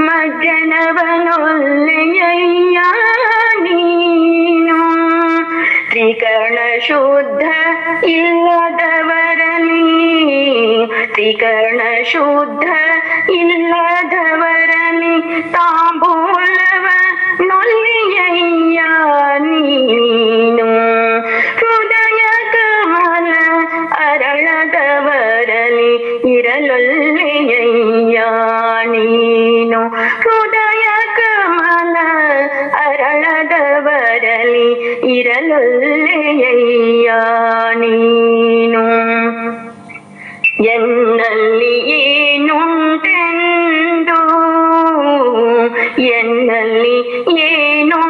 ಮಜ್ಜನವನೊಲ್ಲೆಯಯ್ಯ ನೀನು ತ್ರಿಕರಣ ಶುದ್ಧ ಇಲ್ಲದವರಲಿ ತ್ರಿಕರಣ ಶುದ್ಧ ಇಲ್ಲದವರಲಿ ತಾಂಬೂಲವ ನೊಲ್ಲೆಯಯ್ಯ ನೀನು ಹೃದಯ ಕಮಲ ಅರಳದವರಲಿ ಇರಲೊಲ್ಲೆಯಯ್ಯ ನೀನು ಹೃದಯ ಕಮಲ ಅರಳದವರಲಿ ಇರಲೊಲ್ಲೆಯಯ್ಯ ನೀನು ಎನ್ನಲ್ಲಿ ಏನುಂಟೆಂದು ಎನ್ನಲ್ಲಿ ಏನುಂಟೆಂದು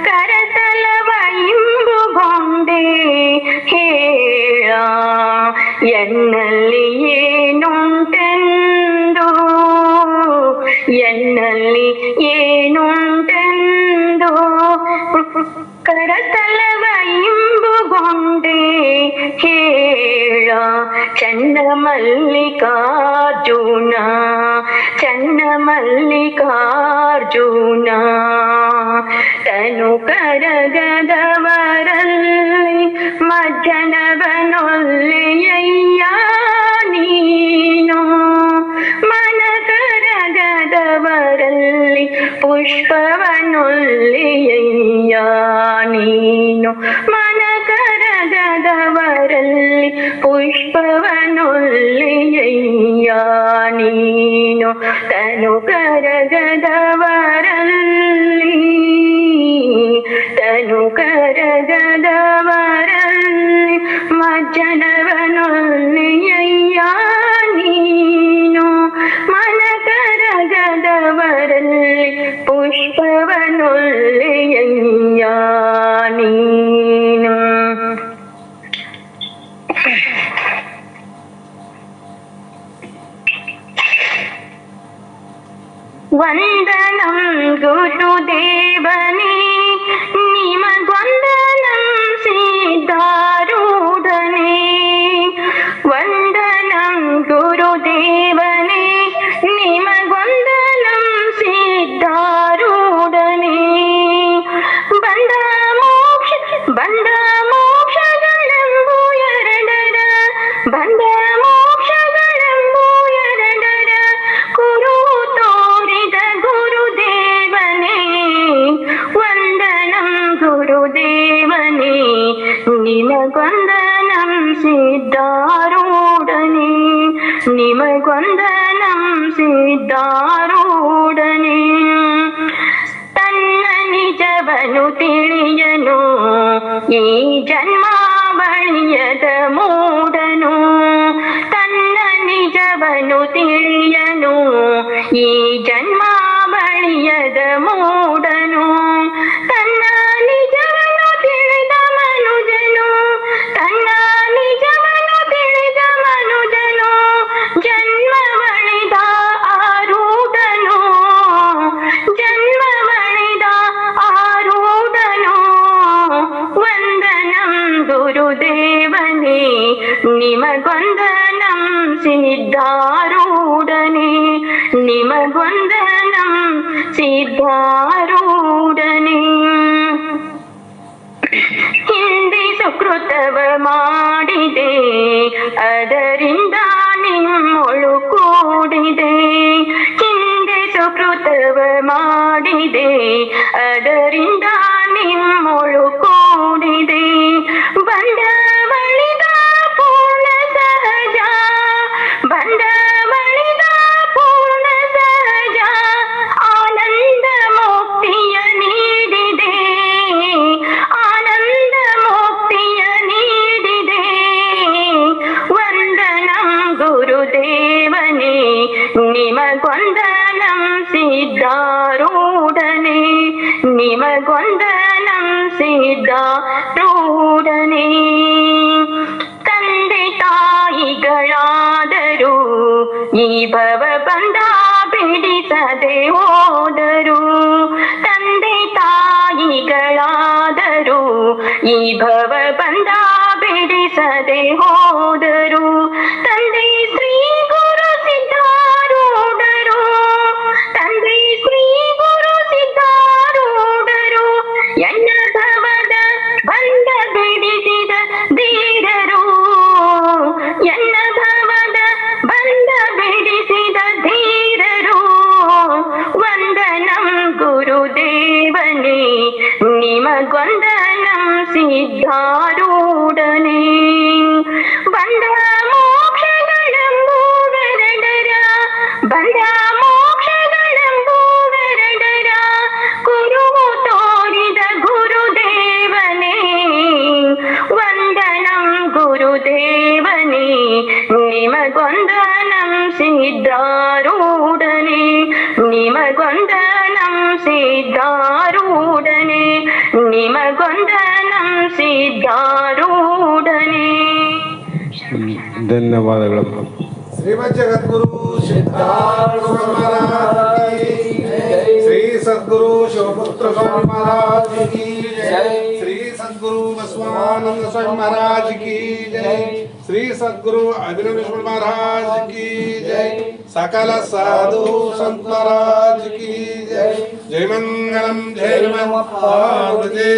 ಕರತಲವ ಇಂಬುಗೊಂಡೆ ಹೇಳ ಎನ್ನಲ್ಲಿ ಏನುಂಟೆಂದು ಎನ್ನಲ್ಲಿ ಏನುಂಟೆಂದು ಕರತಲವ ಇಂಬುಗೊಂಡೆ ಹೇಳ ಚನ್ನಮಲ್ಲಿಕಾರ್ಜುನ ಚನ್ನಮಲ್ಲಿಕಾರ್ಜುನ ತನು ಕರಗದವರಲ್ಲಿ ಮಜ್ಜನವನೊಲ್ಲೆಯಯ್ಯ ನೀನು ಮನ ಕರಗದವರಲ್ಲಿ ಪುಷ್ಪವನೊಲ್ಲೆಯಯ್ಯ ನೀನು ಮನ ಕರಗದವರಲ್ಲಿ ಪುಷ್ಪವನೊಲ್ಲೆಯಯ್ಯ ನೀನು ತನು ಕರಗದವರಲ್ಲಿ ತನು ಕರಗದವರಲ್ಲಿ ಮಜ್ಜನವನೊಲ್ಲೆಯಯ್ಯ ನೀನು ಮನ ಕರಗದವರಲ್ಲಿ ಪುಷ್ಪವನೊಲ್ಲೆಯಯ್ಯ ನೀನು ವಂದನಂ ಗುರುದೇವನೇ ನಿಮಗೊಂದನಂ ಸಿದ್ಧಾರೂಢನೇ ವಂದನಂ ಗುರುದೇವನೇ ನಿಮಗೊಂದನಂ ಸಿದ್ಧಾರೂಢನೇ ಬಂದ ಮೋಕ್ಷಗಳೆಂಬು ಎರಡರ ಬಂದ ಮೋಕ್ಷಗಳೆಂಬು ಎರಡರ ಕುರು ತೋರಿದ ಗುರುದೇವನೇ ವಂದನಂ ಗುರುದೇವನೇ ನಿಮಗೊಂದನಂ ಸಿದ್ಧಾರೂಢನೇ ನಿಮಗೊಂದನಂ ಸಿದ್ಧಾರೂಢನೇ ತನ್ನ ನಿಜವನು ತಿಳಿಯನು ಈ ಜನ್ಮಾವಳಿಯದ ಮೂಢನು ತನ್ನ ನಿಜವನು ತಿಳಿಯನು ಈ ಜನ್ಮಾವಳಿಯದ ಮೂಢನು ತನ್ನ ನಿಜವನು ತಿಳಿದ ಮನುಜನು ತನ್ನ ನಿಜವನು ತಿಳಿದ ಮನುಜನು ಜನ್ಮವಳಿದ ಆರೂಢನು ಜನ್ಮವಳಿದ ಆರೂಢನು ವಂದನಂ ಗುರುದೇವನೇ ನಿಮಗೊಂದನಂ ಸಿದ್ಧಾರೂಢನೇ ನಿಮಗೊಂದನಂ ಸಿದ್ಧಾರೂಢನೇ ಹಿಂದೆ ಸುಕೃತವ ಮಾಡಿದೆ ಅದರಿಂದ ನಿಮ್ಮೊಳು ಕೂಡಿದೆ ಹಿಂದೆ ಸುಕೃತವ ಮಾಡಿದೆ ಅದರಿಂದ ನಿಮ್ಮೊಳು ಕೂಡಿದೆ ಬಂಡವಳಿದ ಪೂರ್ಣ ಸಹಜ ಬಂಡವಳಿದ ಪೂರ್ಣ ಸಹಜ ಆನಂದ ಮುಕ್ತಿಯ ನೀಡಿದೆ ಆನಂದ ಮುಕ್ತಿಯ ನೀಡಿದೆ ವಂದನಂ ಗುರುದೇವನೇ ನಿಮಗೊಂದನಂ ಸಿದ್ಧಾರೂಢನೇ ನಿಮಗೊಂದನಂ ಸಿದ್ಧಾರೂಢನೇ ತಂದೆ ತಾಯಿಗಳಾದರೂ ಈ ಭವ ಬಂಧ ಬಿಡಿಸದೆ ಹೋದರು ತಂದೆ ತಾಯಿಗಳಾದರೂ ಈ ಭವ ಬಂಧ ಬಿಡಿಸದೆ ಹೋದರು ತಂದೆ ಶ್ರೀ ಗುರು ಸಿದ್ಧಾರೂಢರು ತಂದೆ ಶ್ರೀ ಗುರು ಸಿದ್ಧಾರೂಢರು ಎನ್ನ ಭವದ ಬಂಧ ಬಿಡಿಸಿದ ಧೀರರು ಎನ್ನ ಭವದ ಬಂಧ ಬಿಡಿಸಿದ ಧೀರರು ವಂದನಂ ಗುರುದೇವನೇ ನಿಮಗೊಂದನಂ ಸಿದ್ಧಾರೂಢನೇ ಬಂದ ಮೋಕ್ಷಗಳೆಂಬುವೆರಡರ ಬಂದ ಮೋಕ್ಷಗಳೆಂಬುವೆರಡರ ಕುರು ತೋರಿದ ಗುರುದೇವನೇ ವಂದನಂ ಗುರುದೇವನೇ ನಿಮಗೊಂದನಂ ಸಿದ್ಧಾರೂಢನೇ ನಿಮಗೊಂದನಂ ಸಿದ್ಧಾರೂಢನೇ ನಿಮಗೊಂದನಂ ಸಿದ್ಧಾರೂಢನೇ ಧನ್ಯವಾದಗಳು. ಶ್ರೀಮದ್ ಜಗದ್ಗುರು ಸಿದ್ಧಾರೂಢ ಮಹಾರಾಜ್ ಕಿ ಜೈ. ಶ್ರೀ ಸದ್ಗುರು ಶಿವಪುತ್ರ ಸ್ವಾಮಿ ಮಹಾರಾಜ್ ಕಿ ಜೈ. ಶ್ರೀ ಸದ್ಗುರು ಬಸವಾನಂದ ಸ್ವಾಮಿ ಮಹಾರಾಜ್ ಕಿ ಜೈ. ಶ್ರೀ ಸದ್ಗುರು ಅಭಿನವೇಶ್ವರ ಮಹಾರಾಜ್ ಕಿ ಜೈ. ಸಕಲ ಸಾಧು ಸಂತ ಮಹಾರಾಜ್ ಕಿ ಜೈ. ಜೈ ಮಂಗಲಂ ಜೈ ನಮಃ ಪಾರ್ವತಿ